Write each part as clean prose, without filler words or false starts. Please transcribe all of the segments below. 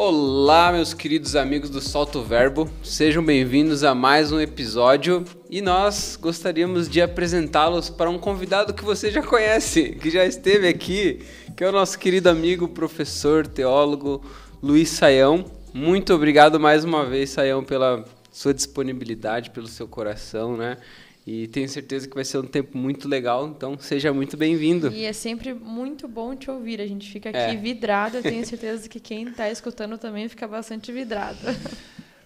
Olá, meus queridos amigos do Solta o Verbo, sejam bem-vindos a mais um episódio e nós gostaríamos de apresentá-los para um convidado que você já conhece, que já esteve aqui, que é o nosso querido amigo, professor, teólogo Luiz Saião. Muito obrigado mais uma vez, Saião, pela sua disponibilidade, pelo seu coração, né? E tenho certeza que vai ser um tempo muito legal, então seja muito bem-vindo. E é sempre muito bom te ouvir, a gente fica aqui vidrado, eu tenho certeza que quem está escutando também fica bastante vidrado.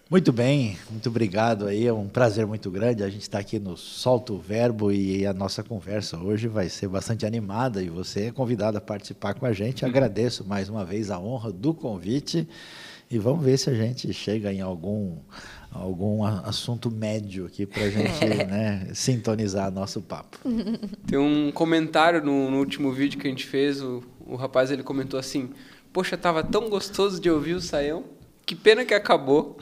Muito bem, muito obrigado aí, é um prazer muito grande, a gente está aqui no Solta o Verbo e a nossa conversa hoje vai ser bastante animada e você é convidado a participar com a gente, agradeço mais uma vez a honra do convite e vamos ver se a gente chega em algum assunto médio aqui para a gente sintonizar nosso papo. Tem um comentário no último vídeo que a gente fez, o rapaz ele comentou assim: poxa, tava tão gostoso de ouvir o Saião, que pena que acabou.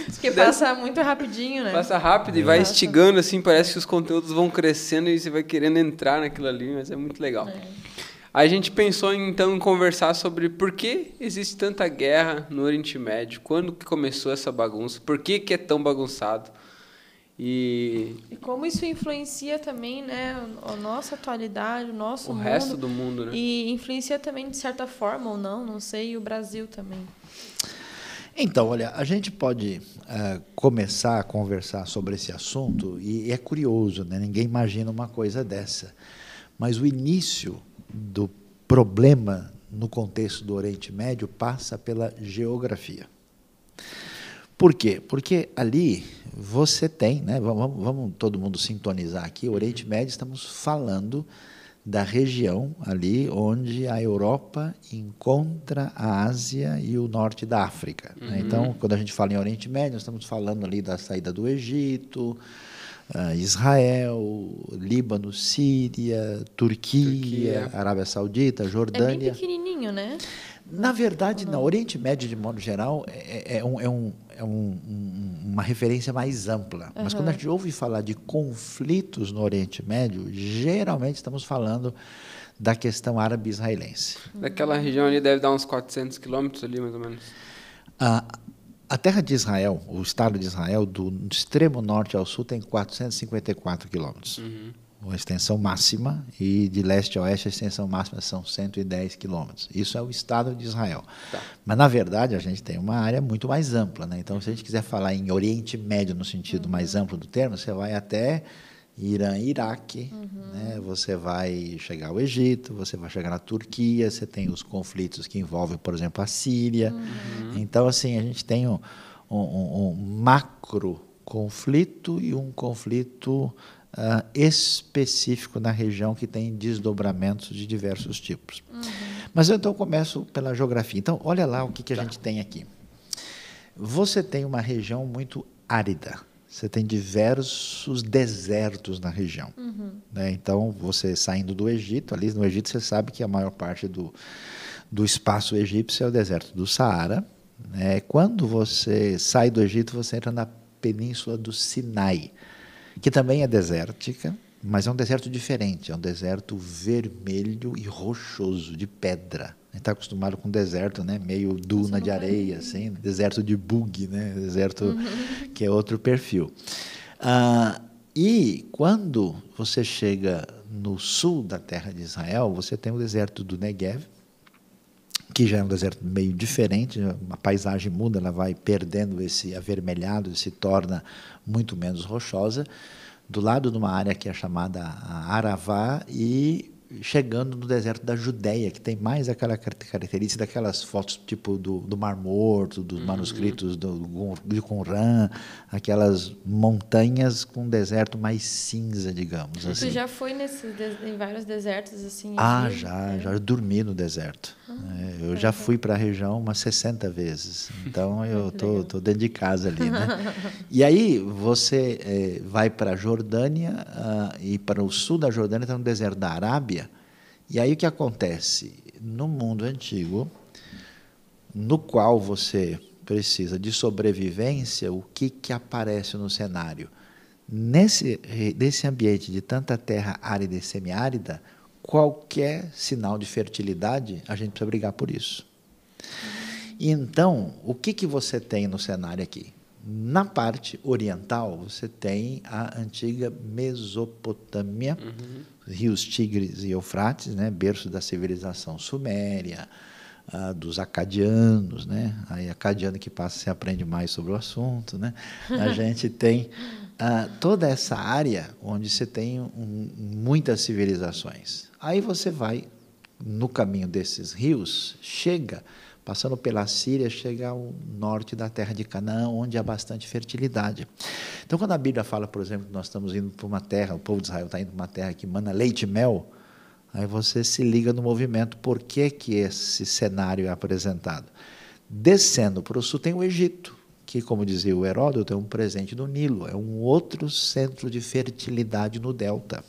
Porque passa muito rapidinho, né? Passa rápido e vai instigando, assim, parece que os conteúdos vão crescendo e você vai querendo entrar naquilo ali, mas é muito legal. A gente pensou então em conversar sobre por que existe tanta guerra no Oriente Médio, quando que começou essa bagunça, por que é tão bagunçado. E como isso influencia também, né, a nossa atualidade, o nosso mundo. O resto do mundo, né? E influencia também de certa forma ou não sei, e o Brasil também. Então, olha, a gente pode começar a conversar sobre esse assunto e é curioso, né? Ninguém imagina uma coisa dessa. Mas o início do problema no contexto do Oriente Médio passa pela geografia. Por quê? Porque ali você tem, né, vamos todo mundo sintonizar aqui, o Oriente Médio, estamos falando da região ali onde a Europa encontra a Ásia e o norte da África. Né? Então, quando a gente fala em Oriente Médio, nós estamos falando ali da saída do Egito, Israel, Líbano, Síria, Turquia, Arábia Saudita, Jordânia. É bem pequenininho, né? Na verdade, não. O Oriente Médio, de modo geral, é uma referência mais ampla. Mas quando a gente ouve falar de conflitos no Oriente Médio, geralmente estamos falando da questão árabe-israelense. Daquela região ali deve dar uns 400 quilômetros ali, mais ou menos. A terra de Israel, o Estado de Israel, do extremo norte ao sul, tem 454 quilômetros. Uma extensão máxima, e de leste a oeste a extensão máxima são 110 quilômetros. Isso é o Estado de Israel. Tá. Mas, na verdade, a gente tem uma área muito mais ampla. Né? Então, se a gente quiser falar em Oriente Médio, no sentido mais amplo do termo, você vai até Irã e Iraque, né? Você vai chegar ao Egito, você vai chegar na Turquia, você tem os conflitos que envolvem, por exemplo, a Síria. Então, assim, a gente tem um macro conflito e um conflito específico na região que tem desdobramentos de diversos tipos. Mas eu então começo pela geografia. Então, olha lá o que a gente tem aqui. Você tem uma região muito árida. Você tem diversos desertos na região. Né? Então, você saindo do Egito, ali no Egito você sabe que a maior parte do espaço egípcio é o deserto do Saara. Né? Quando você sai do Egito, você entra na península do Sinai, que também é desértica, mas é um deserto diferente, é um deserto vermelho e rochoso, de pedra. A gente está acostumado com deserto, né? Meio duna de areia, assim, deserto de bug, né? Deserto que é outro perfil. E quando você chega no sul da terra de Israel, você tem o deserto do Negev, que já é um deserto meio diferente, a paisagem muda, ela vai perdendo esse avermelhado, se torna muito menos rochosa, do lado de uma área que é chamada Aravá e chegando no deserto da Judéia, que tem mais aquela característica daquelas fotos tipo do Mar Morto, dos manuscritos de Qumran, aquelas montanhas com um deserto mais cinza, digamos. Assim. Você já foi em vários desertos assim? Já dormi no deserto. Eu já fui para a região umas 60 vezes, então eu tô dentro de casa ali, né? E aí você vai para a Jordânia e para o sul da Jordânia está no deserto da Arábia. E aí o que acontece? No mundo antigo, no qual você precisa de sobrevivência, o que aparece no cenário? Nesse ambiente de tanta terra árida e semiárida, qualquer sinal de fertilidade, a gente precisa brigar por isso. Então, o que você tem no cenário aqui? Na parte oriental, você tem a antiga Mesopotâmia, rios Tigres e Eufrates, né, berço da civilização suméria, dos acadianos, né? Aí acadiano que passa você aprende mais sobre o assunto, né? A gente tem toda essa área onde você tem muitas civilizações. Aí você vai no caminho desses rios, passando pela Síria, chega ao norte da terra de Canaã, onde há bastante fertilidade. Então, quando a Bíblia fala, por exemplo, que nós estamos indo para uma terra, o povo de Israel está indo para uma terra que mana leite e mel, aí você se liga no movimento. Por que esse cenário é apresentado? Descendo para o sul tem o Egito, que, como dizia o Heródoto, é um presente do Nilo, é um outro centro de fertilidade no delta.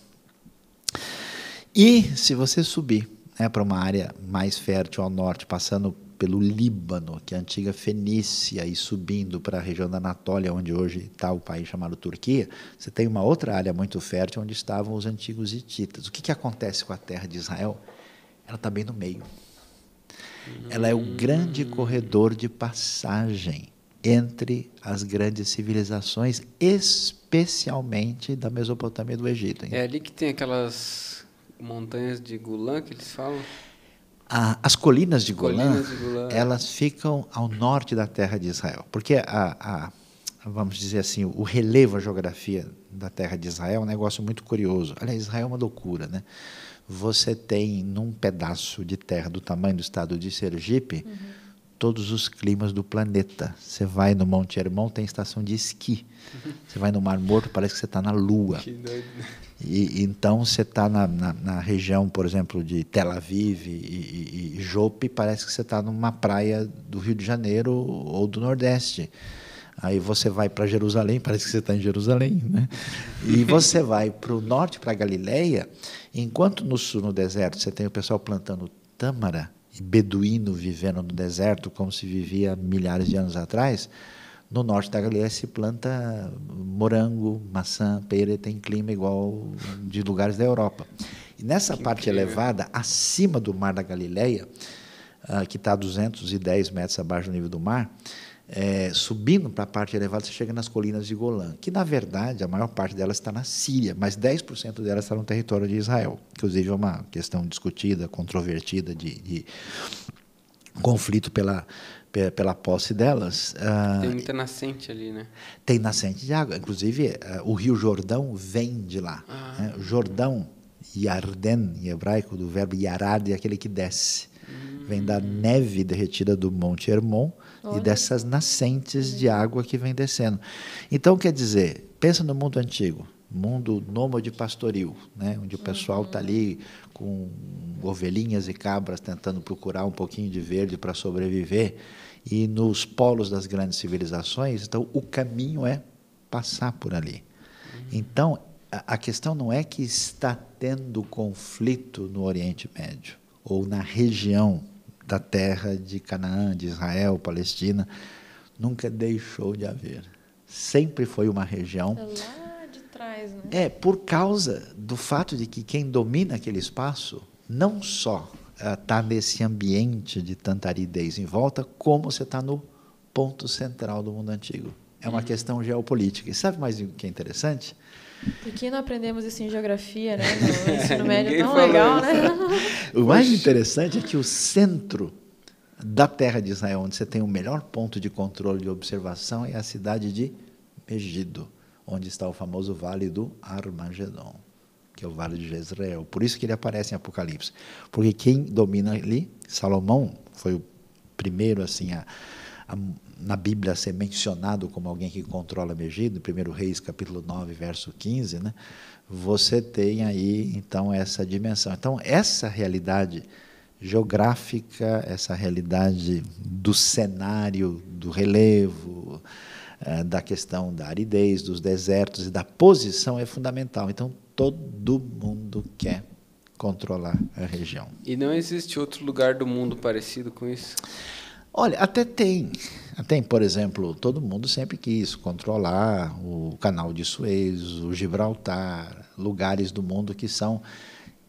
E, se você subir para uma área mais fértil ao norte, passando pelo Líbano, que é a antiga Fenícia, e subindo para a região da Anatólia, onde hoje está o país chamado Turquia, você tem uma outra área muito fértil, onde estavam os antigos hititas. O que acontece com a terra de Israel? Ela está bem no meio. Ela é o grande corredor de passagem entre as grandes civilizações, especialmente da Mesopotâmia e do Egito. É ali que tem aquelas montanhas de Golã que eles falam? As colinas de Golã, elas ficam ao norte da terra de Israel, porque vamos dizer assim, o relevo, a geografia da terra de Israel é um negócio muito curioso. Aliás, Israel é uma loucura, né? Você tem, num pedaço de terra do tamanho do estado de Sergipe, todos os climas do planeta. Você vai no Monte Hermon, tem estação de esqui. Você vai no Mar Morto, parece que você está na Lua. Que doido. Então, você está na região, por exemplo, de Tel Aviv e Jope, parece que você está numa praia do Rio de Janeiro ou do Nordeste. Aí você vai para Jerusalém, parece que você está em Jerusalém, né? E você vai para o norte, para a Galileia, enquanto no sul, no deserto, você tem o pessoal plantando tâmara, e beduíno vivendo no deserto, como se vivia milhares de anos atrás. No norte da Galileia se planta morango, maçã, pera, tem clima igual de lugares da Europa. E nessa parte elevada, acima do mar da Galileia, que está a 210 metros abaixo do nível do mar, subindo para a parte elevada, você chega nas colinas de Golã, que, na verdade, a maior parte delas está na Síria, mas 10% delas está no território de Israel. Inclusive, é uma questão discutida, controvertida, de conflito pela posse delas. Tem muita nascente ali, né? Tem nascente de água. Inclusive, o rio Jordão vem de lá. Né? Jordão, Yarden, em hebraico, do verbo yarad, é aquele que desce. Vem da neve derretida do Monte Hermon e dessas nascentes de água que vem descendo. Então, quer dizer, pensa no mundo antigo, mundo nômade pastoril, né? Onde o pessoal está ali com ovelhinhas e cabras tentando procurar um pouquinho de verde para sobreviver. E nos polos das grandes civilizações, então, o caminho é passar por ali. Então, a questão não é que está tendo conflito no Oriente Médio ou na região da terra de Canaã, de Israel, Palestina, nunca deixou de haver. Sempre foi uma região... É lá de trás, né? Por causa do fato de que quem domina aquele espaço não só está nesse ambiente de tanta aridez em volta, como você está no ponto central do mundo antigo. É uma questão geopolítica. E sabe mais o que é interessante? Por que não aprendemos isso em geografia, né? No ensino médio tão legal, né? O mais interessante é que o centro da terra de Israel, onde você tem o melhor ponto de controle e observação, é a cidade de Megido, onde está o famoso vale do Armagedon, que é o vale de Jezreel. Por isso que ele aparece em Apocalipse. Porque quem domina ali, Salomão, foi o primeiro assim na Bíblia a ser mencionado como alguém que controla Megido, 1 Reis, capítulo 9, verso 15, né? Você tem aí, então, essa dimensão. Então, essa realidade geográfica, essa realidade do cenário, do relevo, da questão da aridez, dos desertos e da posição é fundamental. Então, todo mundo quer controlar a região. E não existe outro lugar do mundo parecido com isso? Olha, até tem. Por exemplo, todo mundo sempre quis controlar o canal de Suez, o Gibraltar, lugares do mundo que são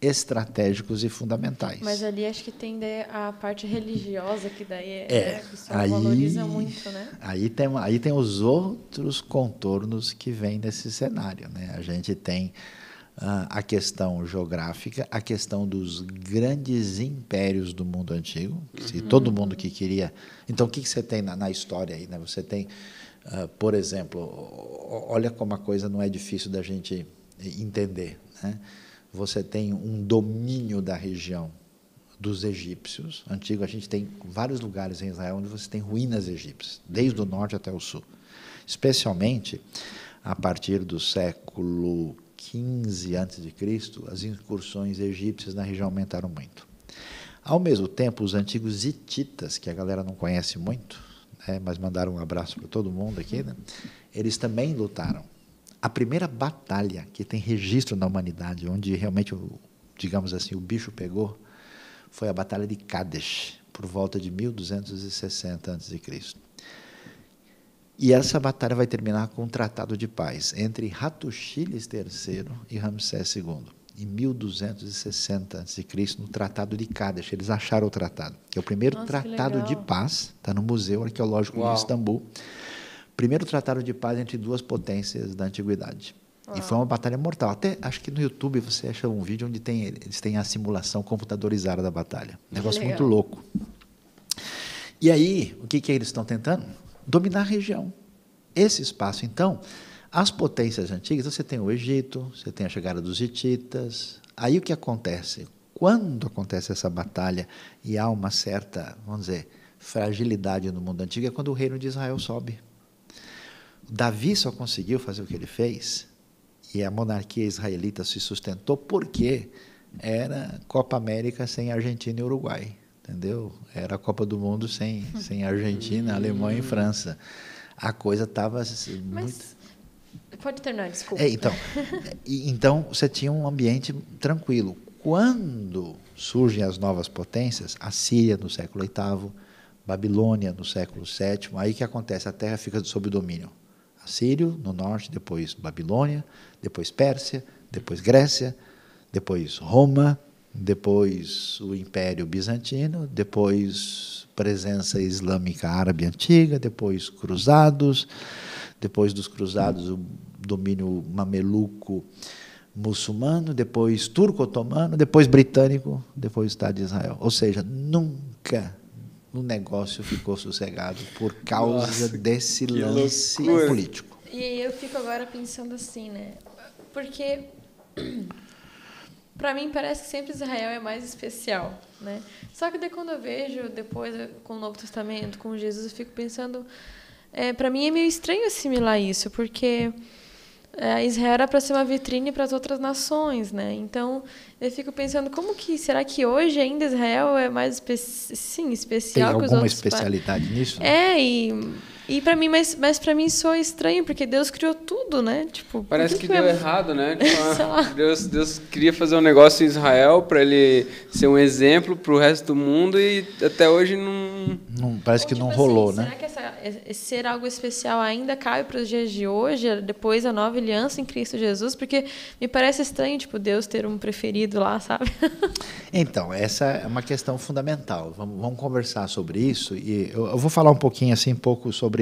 estratégicos e fundamentais. Mas ali acho que tem a parte religiosa, que daí o pessoal valoriza muito, né? Aí tem os outros contornos que vêm nesse cenário, né? A gente tem a questão geográfica, a questão dos grandes impérios do mundo antigo. Se todo mundo que queria... Então, o que você tem na história aí, né? Você tem, por exemplo, olha como a coisa não é difícil da gente entender, né? Você tem um domínio da região dos egípcios. Antigo, a gente tem vários lugares em Israel onde você tem ruínas egípcias, desde o norte até o sul. Especialmente a partir do século XV a.C., as incursões egípcias na região aumentaram muito. Ao mesmo tempo, os antigos hititas, que a galera não conhece muito, né, mas mandaram um abraço para todo mundo aqui, né, eles também lutaram. A primeira batalha que tem registro na humanidade, onde realmente, digamos assim, o bicho pegou, foi a Batalha de Kadesh, por volta de 1260 a.C. E essa batalha vai terminar com um tratado de paz entre Hattusílis III e Ramsés II, em 1260 a.C., no Tratado de Kadesh. Eles acharam o tratado, que é o primeiro tratado de paz, está no Museu Arqueológico de Istambul. Primeiro tratado de paz entre duas potências da antiguidade. E foi uma batalha mortal. Até acho que no YouTube você acha um vídeo onde eles têm a simulação computadorizada da batalha. Negócio muito louco. E aí, o que eles estão tentando? Dominar a região. Esse espaço, então, as potências antigas, você tem o Egito, você tem a chegada dos hititas. Aí o que acontece? Quando acontece essa batalha e há uma certa, vamos dizer, fragilidade no mundo antigo, é quando o reino de Israel sobe. Davi só conseguiu fazer o que ele fez, e a monarquia israelita se sustentou porque era Copa América sem Argentina e Uruguai, entendeu? Era a Copa do Mundo sem Argentina, Alemanha e França. A coisa estava muito... Pode terminar, desculpa. Então, você tinha um ambiente tranquilo. Quando surgem as novas potências, a Síria no século VIII, Babilônia no século VII, aí que acontece? A terra fica sob domínio. Assírio no norte, depois Babilônia, depois Pérsia, depois Grécia, depois Roma, depois o Império Bizantino, depois presença islâmica árabe antiga, depois cruzados, depois dos cruzados o domínio mameluco muçulmano, depois turco-otomano, depois britânico, depois o Estado de Israel. Ou seja, nunca o negócio ficou sossegado por causa desse lance político. E eu fico agora pensando assim, né? Porque, para mim, parece que sempre Israel é mais especial, né? Só que daí, quando eu vejo, depois, com o Novo Testamento, com Jesus, eu fico pensando... para mim é meio estranho assimilar isso, porque... Israel era para ser uma vitrine para as outras nações, né? Então, eu fico pensando, será que hoje ainda Israel é mais especial que os outros? Tem alguma especialidade nisso? E para mim, mas para mim soa estranho, porque Deus criou tudo, né? Tipo, parece que deu errado, né? Tipo, Deus queria fazer um negócio em Israel para ele ser um exemplo para o resto do mundo e até hoje não parece que não rolou, assim, né? Será que ser algo especial ainda cabe para os dias de hoje, depois da nova aliança em Cristo Jesus? Porque me parece estranho, tipo, Deus ter um preferido lá, sabe? Então, essa é uma questão fundamental. Vamos conversar sobre isso e eu vou falar um pouquinho assim, sobre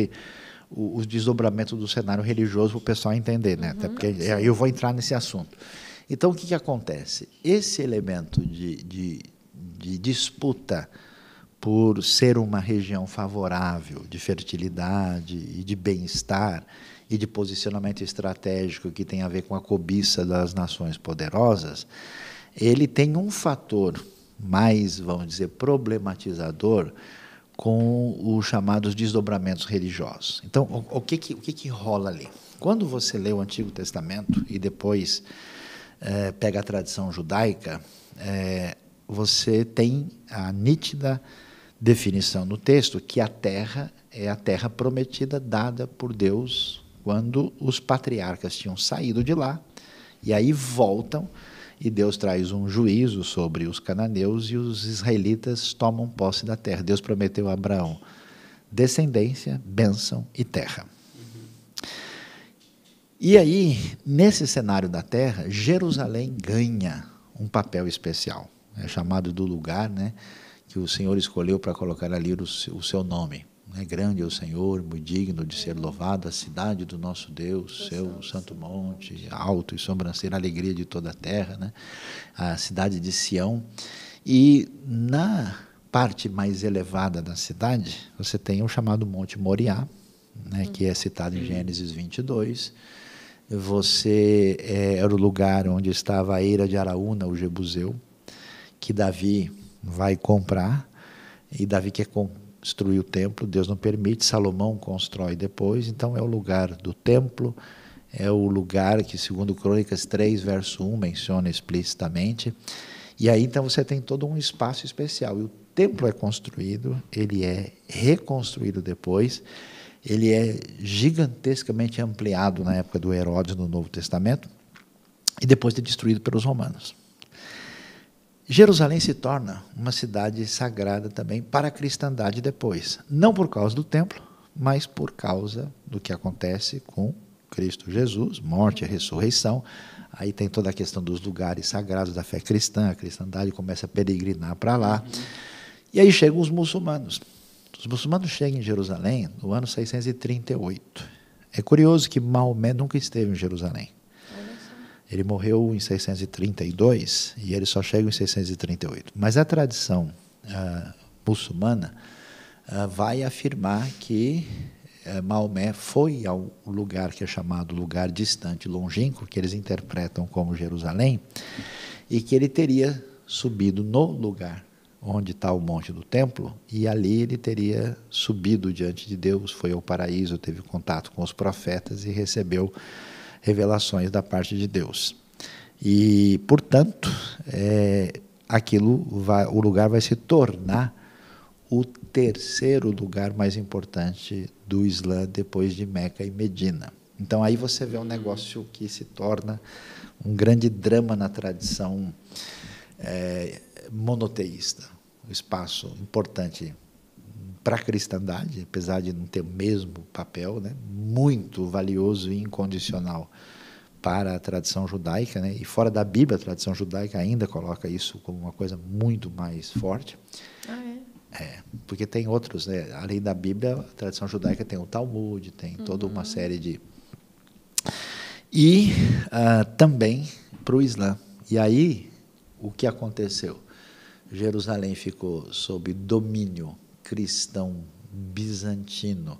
os desdobramentos do cenário religioso para o pessoal entender, né? Até porque aí eu vou entrar nesse assunto. Então, o que acontece? Esse elemento de disputa por ser uma região favorável de fertilidade e de bem-estar e de posicionamento estratégico que tem a ver com a cobiça das nações poderosas, ele tem um fator mais, vamos dizer, problematizador com os chamados desdobramentos religiosos. Então, o que rola ali? Quando você lê o Antigo Testamento e depois pega a tradição judaica, você tem a nítida definição no texto que a terra é a terra prometida dada por Deus quando os patriarcas tinham saído de lá, e aí voltam, e Deus traz um juízo sobre os cananeus e os israelitas tomam posse da terra. Deus prometeu a Abraão descendência, bênção e terra. E aí, nesse cenário da terra, Jerusalém ganha um papel especial. É chamado do lugar, né, que o Senhor escolheu para colocar ali o seu nome. Grande é o Senhor, muito digno de ser louvado, a cidade do nosso Deus, seu santo monte, alto e sobrancelha, a alegria de toda a terra, né? A cidade de Sião. E na parte mais elevada da cidade, você tem o chamado Monte Moriá, né, que é citado em Gênesis 22. Era o lugar onde estava a eira de Araúna, o Jebuseu, que Davi vai comprar, e Davi quer construir o templo, Deus não permite, Salomão constrói depois, então é o lugar do templo, é o lugar que, segundo Crônicas 3, verso 1, menciona explicitamente, e aí então você tem todo um espaço especial, e o templo é construído, ele é reconstruído depois, ele é gigantescamente ampliado na época do Herodes no Novo Testamento, e depois é destruído pelos romanos. Jerusalém se torna uma cidade sagrada também para a cristandade depois. Não por causa do templo, mas por causa do que acontece com Cristo Jesus, morte e ressurreição. Aí tem toda a questão dos lugares sagrados da fé cristã, a cristandade começa a peregrinar para lá. E aí chegam os muçulmanos. Os muçulmanos chegam em Jerusalém no ano 638. É curioso que Maomé nunca esteve em Jerusalém. Ele morreu em 632 e ele só chega em 638. Mas a tradição muçulmana vai afirmar que Maomé foi ao lugar que é chamado lugar distante, longínquo, que eles interpretam como Jerusalém, e que ele teria subido no lugar onde está o monte do templo, e ali ele teria subido diante de Deus, foi ao paraíso, teve contato com os profetas e recebeu revelações da parte de Deus. E, portanto, o lugar vai se tornar o terceiro lugar mais importante do Islã depois de Meca e Medina. Então, aí você vê um negócio que se torna um grande drama na tradição monoteísta. Um espaço importante para a cristandade, apesar de não ter o mesmo papel, né, muito valioso e incondicional para a tradição judaica, né, e fora da Bíblia, a tradição judaica ainda coloca isso como uma coisa muito mais forte. Porque tem outros, né, além da Bíblia, a tradição judaica tem o Talmud, tem toda uma série de... E também para o Islã. E aí, o que aconteceu? Jerusalém ficou sob domínio cristão bizantino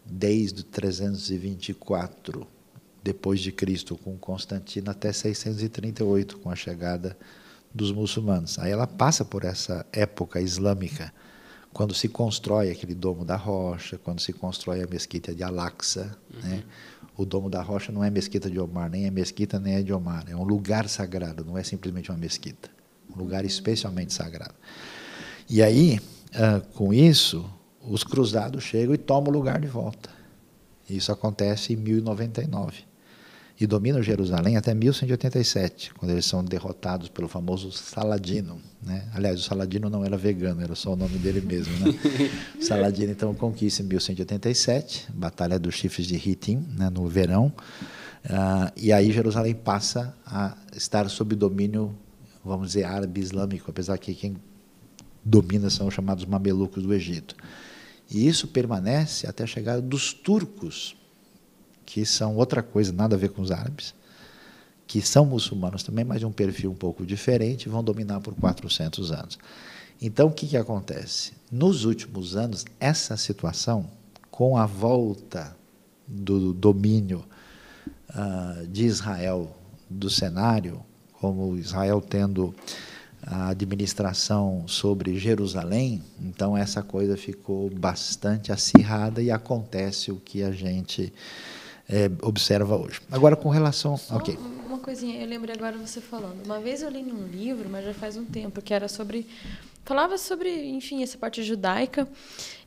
desde 324 depois de Cristo com Constantino até 638 com a chegada dos muçulmanos. Aí ela passa por essa época islâmica quando se constrói aquele Domo da Rocha, quando se constrói a mesquita de Al-Aqsa, né? O Domo da Rocha não é mesquita de Omar, nem é mesquita nem é de Omar, é um lugar sagrado, não é simplesmente uma mesquita, um lugar especialmente sagrado. E aí, com isso, os cruzados chegam e tomam o lugar de volta. Isso acontece em 1099. E dominam Jerusalém até 1187, quando eles são derrotados pelo famoso Saladino, né? Aliás, o Saladino não era vegano, era só o nome dele mesmo, né? Saladino, então, conquista em 1187, Batalha dos Chifres de Hittim, né, no verão, e aí Jerusalém passa a estar sob domínio, vamos dizer, árabe-islâmico, apesar que quem domina são os chamados mamelucos do Egito. E isso permanece até a chegada dos turcos, que são outra coisa, nada a ver com os árabes, que são muçulmanos também, mas de um perfil um pouco diferente, vão dominar por 400 anos. Então, o que acontece? Nos últimos anos, essa situação, com a volta do domínio de Israel do cenário, como Israel tendo a administração sobre Jerusalém, então essa coisa ficou bastante acirrada e acontece o que a gente observa hoje. Agora, com relação... Okay. Uma coisinha, eu lembrei agora você falando. Uma vez eu li num livro, mas já faz um tempo, que era sobre... Falava sobre, enfim, essa parte judaica,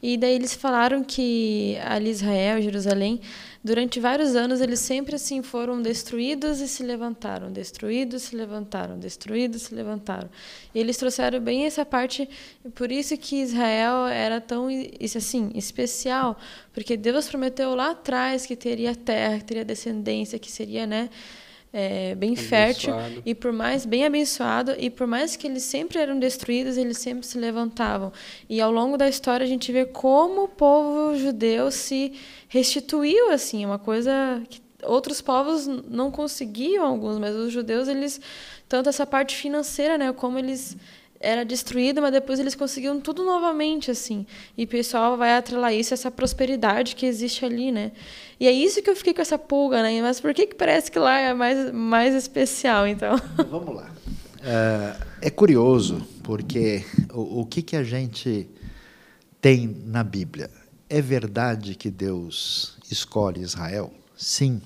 e daí eles falaram que ali Israel, Jerusalém, durante vários anos, eles sempre assim foram destruídos e se levantaram, destruídos, se levantaram, destruídos, se levantaram. E eles trouxeram bem essa parte, por isso que Israel era tão assim, especial, porque Deus prometeu lá atrás que teria terra, que teria descendência, que seria, né, bem fértil, e por mais bem abençoado, e por mais que eles sempre eram destruídos, eles sempre se levantavam. E ao longo da história a gente vê como o povo judeu se restituiu, assim, uma coisa que outros povos não conseguiam, alguns, mas os judeus, eles, tanto essa parte financeira, né, como eles era destruído, mas depois eles conseguiam tudo novamente, assim. E o pessoal vai atrelar isso, essa prosperidade que existe ali, né? E é isso que eu fiquei com essa pulga, né? Mas por que parece que lá é mais especial, então? Vamos lá. É curioso, porque o que a gente tem na Bíblia? É verdade que Deus escolhe Israel? Sim.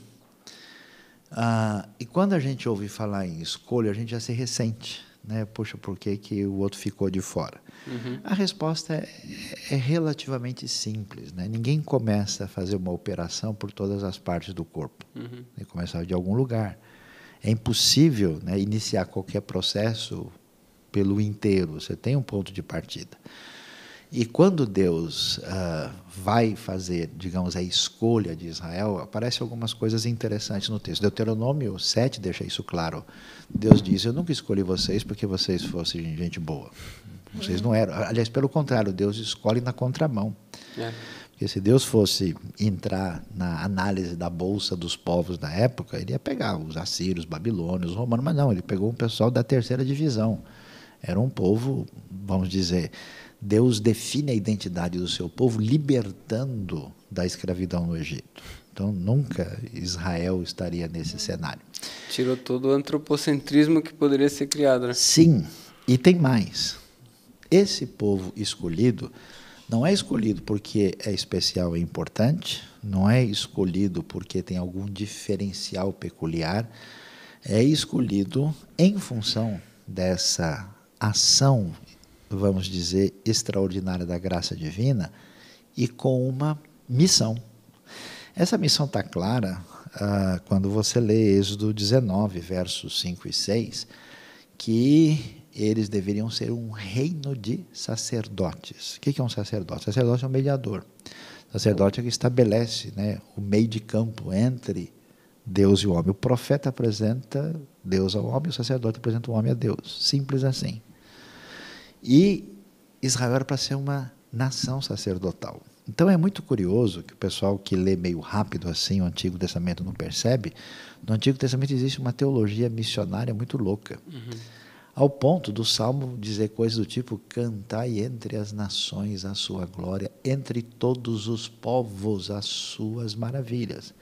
E quando a gente ouve falar em escolha, a gente já se ressente. Né? Poxa, por que o outro ficou de fora? A resposta é relativamente simples. Né? Ninguém começa a fazer uma operação por todas as partes do corpo. Tem que começar de algum lugar. É impossível, né, iniciar qualquer processo pelo inteiro. Você tem um ponto de partida. E quando Deus vai fazer, digamos, a escolha de Israel, aparecem algumas coisas interessantes no texto. Deuteronômio 7 deixa isso claro. Deus diz: eu nunca escolhi vocês porque vocês fossem gente boa. Vocês não eram. Aliás, pelo contrário, Deus escolhe na contramão. Porque se Deus fosse entrar na análise da bolsa dos povos da época, ele ia pegar os assírios, os babilônios, os romanos, mas não, ele pegou um pessoal da terceira divisão. Era um povo, vamos dizer... Deus define a identidade do seu povo libertando da escravidão no Egito. Então, nunca Israel estaria nesse cenário. Tirou todo o antropocentrismo que poderia ser criado, né? Sim, e tem mais. Esse povo escolhido não é escolhido porque é especial e importante, não é escolhido porque tem algum diferencial peculiar, é escolhido em função dessa ação, vamos dizer, extraordinária da graça divina e com uma missão. Essa missão está clara quando você lê Êxodo 19, versos 5 e 6, que eles deveriam ser um reino de sacerdotes. O que é um sacerdote? Sacerdote é um mediador. Sacerdote é que estabelece, né, o meio de campo entre Deus e o homem. O profeta apresenta Deus ao homem, o sacerdote apresenta o homem a Deus. Simples assim. E Israel era para ser uma nação sacerdotal. Então é muito curioso que o pessoal que lê meio rápido assim o Antigo Testamento não percebe. No Antigo Testamento existe uma teologia missionária muito louca. Ao ponto do Salmo dizer coisas do tipo: cantai entre as nações a sua glória, entre todos os povos as suas maravilhas.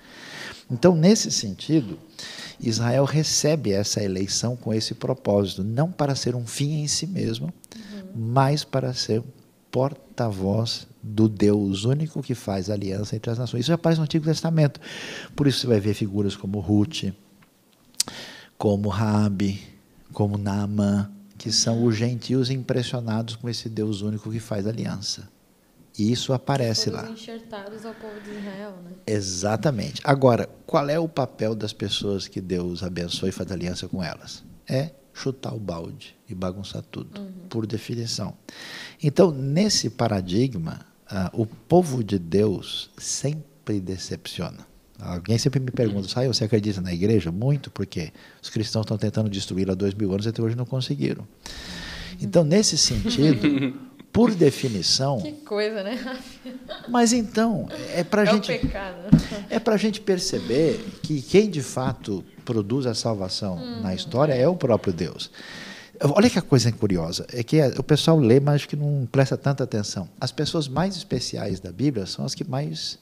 Então, nesse sentido, Israel recebe essa eleição com esse propósito, não para ser um fim em si mesmo, mas para ser porta-voz do Deus único que faz aliança entre as nações. Isso já aparece no Antigo Testamento. Por isso você vai ver figuras como Ruth, como Raabe, como Naamã, que são os gentios impressionados com esse Deus único que faz aliança. E isso aparece lá. Enxertados ao povo de Israel, né? Exatamente. Agora, qual é o papel das pessoas que Deus abençoa e faz aliança com elas? É chutar o balde e bagunçar tudo, por definição. Então, nesse paradigma, o povo de Deus sempre decepciona. Alguém sempre me pergunta: você acredita na igreja? Muito, porque os cristãos estão tentando destruí-la há 2000 anos e até hoje não conseguiram. Então, nesse sentido, por definição... Que coisa, né? Mas então, é para gente... o pecado. É para a gente perceber que quem de fato produz a salvação na história é o próprio Deus. Olha que a coisa curiosa, é que o pessoal lê, mas acho que não presta tanta atenção. As pessoas mais especiais da Bíblia são as que mais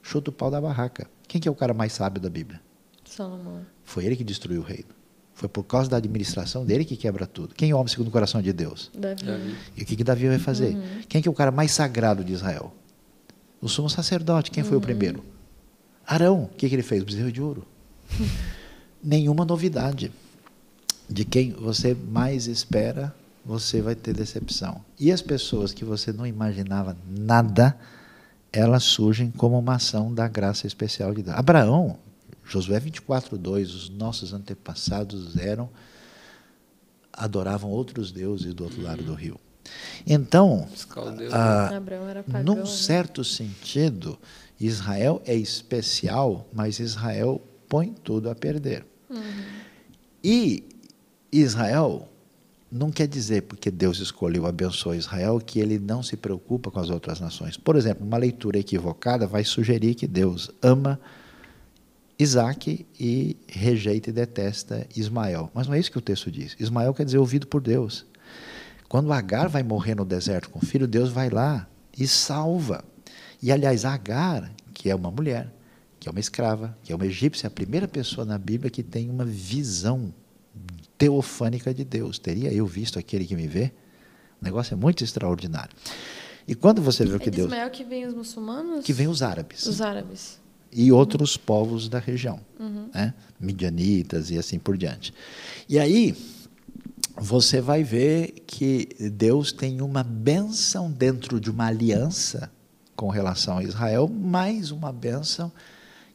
chutam o pau da barraca. Quem que é o cara mais sábio da Bíblia? Salomão. Foi ele que destruiu o reino. Foi por causa da administração dele que quebra tudo. Quem é o homem segundo o coração de Deus? Davi. E o que Davi vai fazer? Quem que é o cara mais sagrado de Israel? O sumo sacerdote. Quem foi o primeiro? Arão. O que ele fez? O bezerro de ouro. Nenhuma novidade. De quem você mais espera, você vai ter decepção. E as pessoas que você não imaginava nada, elas surgem como uma ação da graça especial de Deus. Abraão, Josué 24:2, os nossos antepassados adoravam outros deuses do outro lado do rio. Então, Abraão era pagão, num certo sentido, Israel é especial, mas Israel põe tudo a perder. E Israel não quer dizer, porque Deus escolheu, abençoou Israel, que ele não se preocupa com as outras nações. Por exemplo, uma leitura equivocada vai sugerir que Deus ama Isaac e rejeita e detesta Ismael. Mas não é isso que o texto diz. Ismael quer dizer ouvido por Deus. Quando Agar vai morrer no deserto com o filho, Deus vai lá e salva. E, aliás, Agar, que é uma mulher, que é uma escrava, que é uma egípcia, é a primeira pessoa na Bíblia que tem uma visão teofânica de Deus. Teria eu visto aquele que me vê? O negócio é muito extraordinário. E quando você vê o que Deus... Ismael que vem os muçulmanos? Que vem os árabes. Os árabes. E outros povos da região, né? Midianitas e assim por diante. E aí, você vai ver que Deus tem uma bênção dentro de uma aliança com relação a Israel, mais uma bênção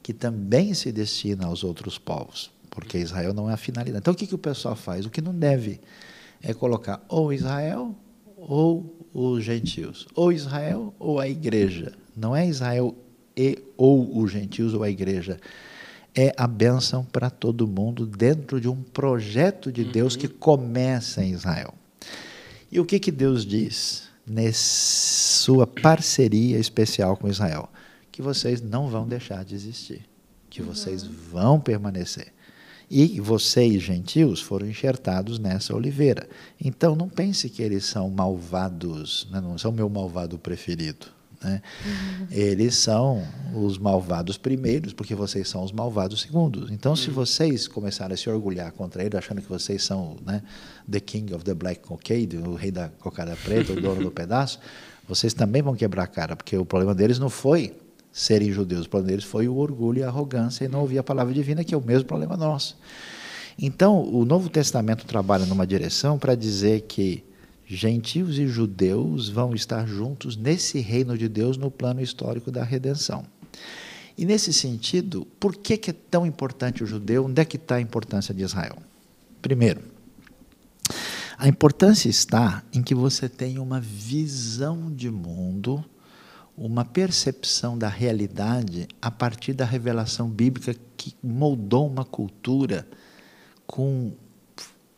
que também se destina aos outros povos, porque Israel não é a finalidade. Então, o que o pessoal faz? O que não deve é colocar ou Israel ou os gentios, ou Israel ou a igreja. Não é Israel ou os gentios ou a igreja. É a bênção para todo mundo dentro de um projeto de Deus que começa em Israel. E o que Deus diz nessa sua parceria especial com Israel? Que vocês não vão deixar de existir, que vocês vão permanecer. E vocês, gentios, foram enxertados nessa oliveira. Então, não pense que eles são malvados, né? Não são meu malvado preferido. Né? Eles são os malvados primeiros, porque vocês são os malvados segundos. Então, se vocês começarem a se orgulhar contra ele, achando que vocês são, né, the king of the black cockade, o rei da cocada preta, o dono do pedaço, vocês também vão quebrar a cara, porque o problema deles não foi serem judeus, o problema deles foi o orgulho e a arrogância e não ouvir a palavra divina, que é o mesmo problema nosso. Então, o Novo Testamento trabalha numa direção para dizer que gentios e judeus vão estar juntos nesse reino de Deus no plano histórico da redenção. E nesse sentido, por que é tão importante o judeu? Onde é que está a importância de Israel? Primeiro, a importância está em que você tem uma visão de mundo, uma percepção da realidade a partir da revelação bíblica que moldou uma cultura com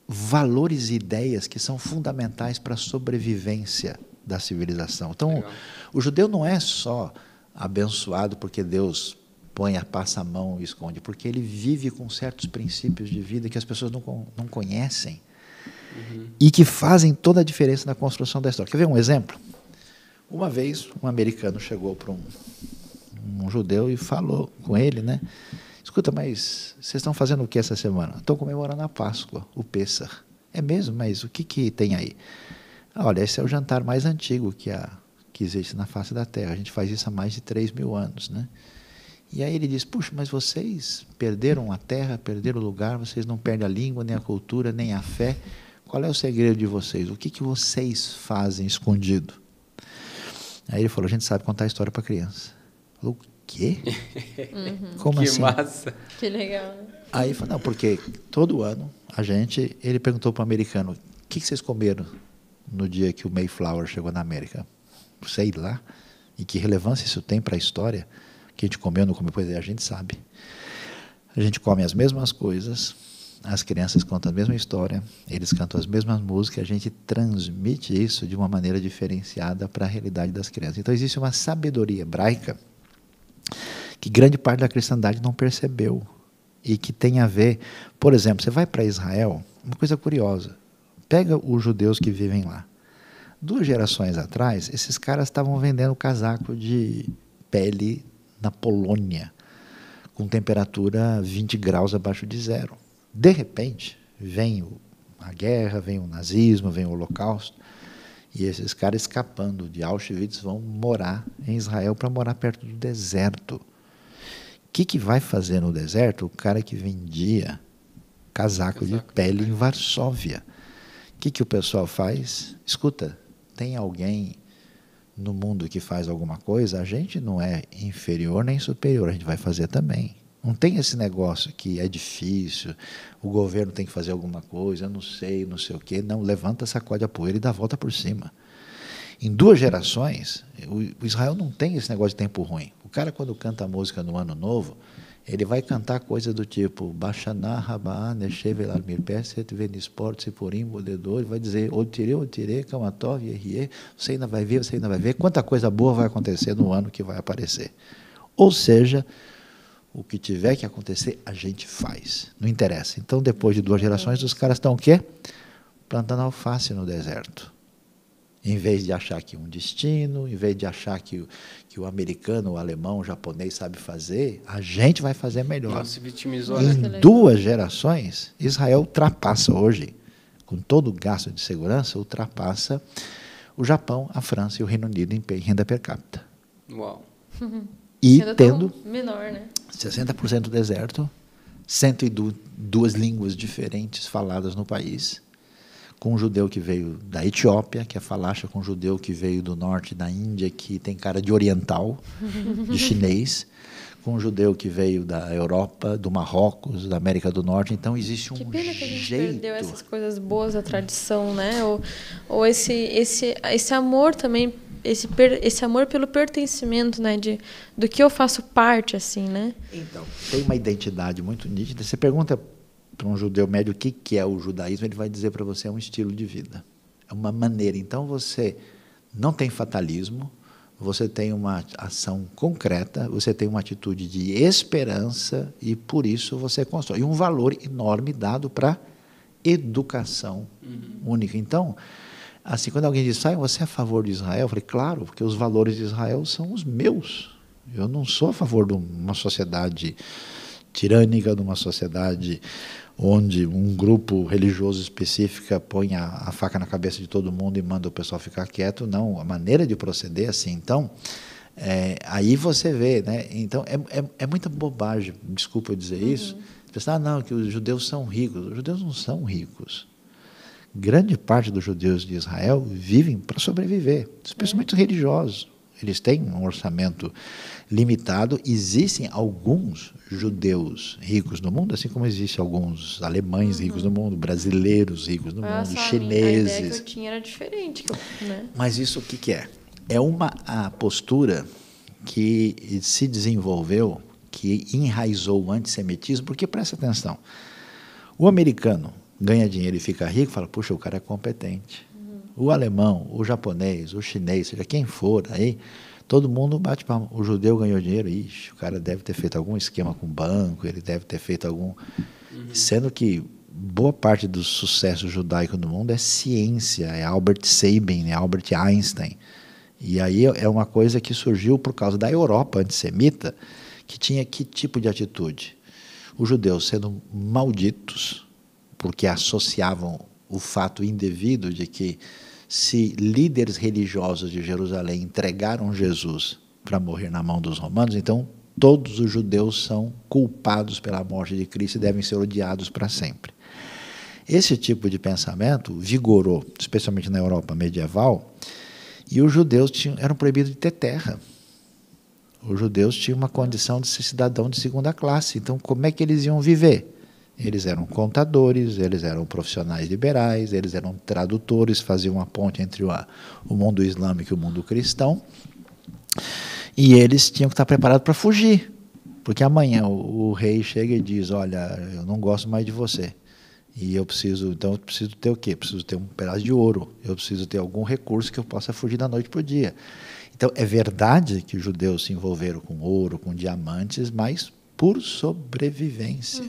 valores e ideias que são fundamentais para a sobrevivência da civilização. Então, o judeu não é só abençoado porque Deus passa a mão e esconde, porque ele vive com certos princípios de vida que as pessoas não conhecem e que fazem toda a diferença na construção da história. Quer ver um exemplo? Uma vez, um americano chegou para um judeu e falou com ele, né? Escuta, mas vocês estão fazendo o que essa semana? Estou comemorando a Páscoa, o Pêssar. É mesmo? Mas o que tem aí? Olha, esse é o jantar mais antigo que existe na face da Terra. A gente faz isso há mais de 3.000 anos, né? E aí ele diz, puxa, mas vocês perderam a terra, perderam o lugar, vocês não perdem a língua, nem a cultura, nem a fé. Qual é o segredo de vocês? O que vocês fazem escondido? Aí ele falou, a gente sabe contar a história para criança. Falou, o quê? Como que assim? massa. Que legal, né? Aí ele falou, não, porque todo ano ele perguntou para o americano, o que vocês comeram no dia que o Mayflower chegou na América? Sei lá. E que relevância isso tem para a história? Que a gente comeu ou não comeu? Pois é, a gente sabe. A gente come as mesmas coisas, as crianças contam a mesma história, eles cantam as mesmas músicas, a gente transmite isso de uma maneira diferenciada para a realidade das crianças. Então existe uma sabedoria hebraica que grande parte da cristandade não percebeu e que tem a ver, por exemplo, você vai para Israel, uma coisa curiosa, pega os judeus que vivem lá. 2 gerações atrás, esses caras estavam vendendo casaco de pele na Polônia, com temperatura 20 graus abaixo de zero. De repente, vem a guerra, vem o nazismo, vem o Holocausto, e esses caras escapando de Auschwitz vão morar em Israel para morar perto do deserto. O que vai fazer no deserto o cara que vendia casaco de pele em Varsóvia? O que o pessoal faz? Escuta, tem alguém no mundo que faz alguma coisa? A gente não é inferior nem superior, a gente vai fazer também. Não tem esse negócio que é difícil, o governo tem que fazer alguma coisa, eu não sei o quê. Não, levanta, sacode a poeira e dá a volta por cima. Em 2 gerações, o Israel não tem esse negócio de tempo ruim. O cara, quando canta a música no Ano Novo, ele vai cantar coisa do tipo Baixaná, Rabá, Nechevelar, Mirpesset, Venisport, Sipurim, Bodedor, ele vai dizer Otirê, Kamatov, Yerrie, você ainda vai ver quanta coisa boa vai acontecer no ano que vai aparecer. Ou seja, o que tiver que acontecer, a gente faz. Não interessa. Então, depois de 2 gerações, os caras estão o quê? Plantando alface no deserto. Em vez de achar que um destino, em vez de achar que o americano, o alemão, o japonês sabe fazer, a gente vai fazer melhor. Não se vitimizou, Em né? 2 gerações, Israel ultrapassa hoje, com todo o gasto de segurança, ultrapassa o Japão, a França e o Reino Unido em renda per capita. Uau. E Ainda tendo tão menor, né? 60% deserto, 102 línguas diferentes faladas no país, com um judeu que veio da Etiópia, que é falacha, com um judeu que veio do norte da Índia, que tem cara de oriental, de chinês, com um judeu que veio da Europa, do Marrocos, da América do Norte. Então, existe um jeito... Que pena que a gente perdeu essas coisas boas da tradição, né? Ou esse amor também, esse amor pelo pertencimento, né? Do que eu faço parte, assim, né? Então, tem uma identidade muito nítida. Você pergunta para um judeu médio o que é o judaísmo, ele vai dizer para você é um estilo de vida, é uma maneira. Então, você não tem fatalismo, você tem uma ação concreta, você tem uma atitude de esperança e, por isso, você constrói. E um valor enorme dado para educação única. Então, assim, quando alguém diz, você é a favor de Israel? Eu falei, claro, porque os valores de Israel são os meus. Eu não sou a favor de uma sociedade tirânica, de uma sociedade onde um grupo religioso específico põe a faca na cabeça de todo mundo e manda o pessoal ficar quieto. Não, a maneira de proceder é assim. Então, aí você vê, né? Então, é muita bobagem, desculpa eu dizer isso. Você pensa, não, que os judeus são ricos. Os judeus não são ricos. Grande parte dos judeus de Israel vivem para sobreviver, especialmente os religiosos. Eles têm um orçamento limitado. Existem alguns judeus ricos no mundo, assim como existem alguns alemães ricos no mundo, brasileiros ricos no mundo, chineses. A ideia que eu tinha era diferente. Né? Mas isso o que é? É a postura que se desenvolveu, que enraizou o antissemitismo, porque, presta atenção, o americano ganha dinheiro e fica rico, fala, puxa, o cara é competente. O alemão, o japonês, o chinês, seja quem for, aí todo mundo bate palma. O judeu ganhou dinheiro, ixi, o cara deve ter feito algum esquema com o banco, ele deve ter feito algum... Sendo que boa parte do sucesso judaico no mundo é ciência, é Albert Sabin, é Albert Einstein. E aí é uma coisa que surgiu por causa da Europa antissemita, que tinha que tipo de atitude? Os judeus sendo malditos, porque associavam o fato indevido de que se líderes religiosos de Jerusalém entregaram Jesus para morrer na mão dos romanos, então todos os judeus são culpados pela morte de Cristo e devem ser odiados para sempre. Esse tipo de pensamento vigorou, especialmente na Europa medieval, e os judeus eram proibidos de ter terra. Os judeus tinham uma condição de ser cidadão de segunda classe, então como é que eles iam viver? Eles eram contadores, eles eram profissionais liberais, eles eram tradutores, faziam uma ponte entre o mundo islâmico e o mundo cristão, e eles tinham que estar preparados para fugir, porque amanhã o rei chega e diz, olha, eu não gosto mais de você, e eu preciso ter o quê? Preciso ter um pedaço de ouro, eu preciso ter algum recurso que eu possa fugir da noite para o dia. Então, é verdade que os judeus se envolveram com ouro, com diamantes, mas por sobrevivência.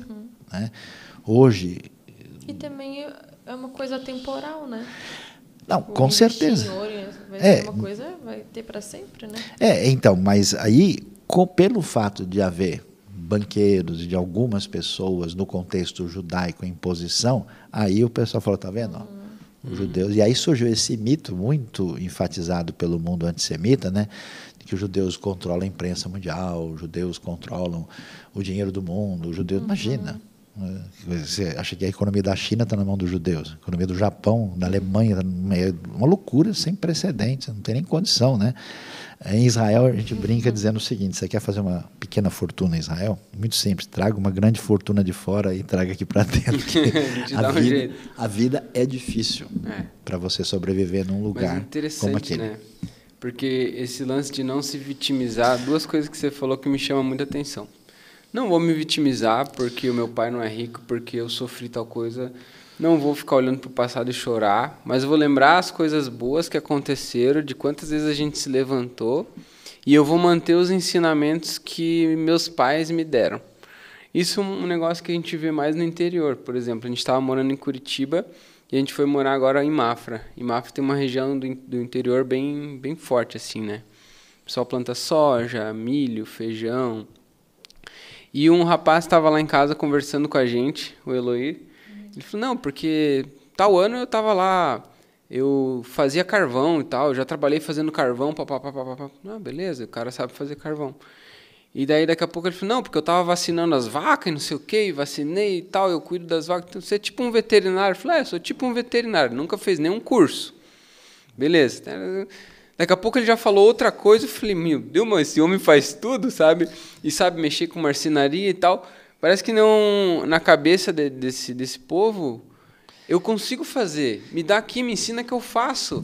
Né? Hoje... E também é uma coisa temporal, né? Não, com certeza. Vai ser uma coisa, vai ter para sempre, né? Então, mas aí, pelo fato de haver banqueiros e de algumas pessoas no contexto judaico em posição, aí o pessoal falou, tá vendo? Os judeus. E aí surgiu esse mito muito enfatizado pelo mundo antissemita, né? Que os judeus controlam a imprensa mundial, os judeus controlam o dinheiro do mundo, os judeus... Imagina, você acha que a economia da China está na mão dos judeus, a economia do Japão, da Alemanha, é uma loucura sem precedentes, não tem nem condição, né? Em Israel, a gente brinca dizendo o seguinte, você quer fazer uma pequena fortuna em Israel? Muito simples, traga uma grande fortuna de fora e traga aqui para dentro. A vida é difícil para você sobreviver num lugar como aquele. Né? Porque esse lance de não se vitimizar, duas coisas que você falou que me chamam muita atenção. não vou me vitimizar porque o meu pai não é rico, porque eu sofri tal coisa. Não vou ficar olhando para o passado e chorar, mas eu vou lembrar as coisas boas que aconteceram, de quantas vezes a gente se levantou, e eu vou manter os ensinamentos que meus pais me deram. Isso é um negócio que a gente vê mais no interior. Por exemplo, a gente estava morando em Curitiba e a gente foi morar agora em Mafra. E Mafra tem uma região do interior bem, bem forte, assim, né? O pessoal planta soja, milho, feijão. E um rapaz estava lá em casa conversando com a gente, o Eloy. Ele falou, não, porque tal ano eu estava lá, eu fazia carvão e tal, eu já trabalhei fazendo carvão, papapá. Ah, beleza, o cara sabe fazer carvão. E daí daqui a pouco ele falou, não, porque eu estava vacinando as vacas e não sei o quê, vacinei e tal, eu cuido das vacas. Então você é tipo um veterinário? Eu falei, eu sou tipo um veterinário, nunca fez nenhum curso. Beleza. Daqui a pouco ele já falou outra coisa, eu falei, meu Deus, mas esse homem faz tudo, sabe? E sabe mexer com marcenaria e tal. Parece que não, na cabeça desse povo, eu consigo fazer. Me dá aqui, me ensina que eu faço.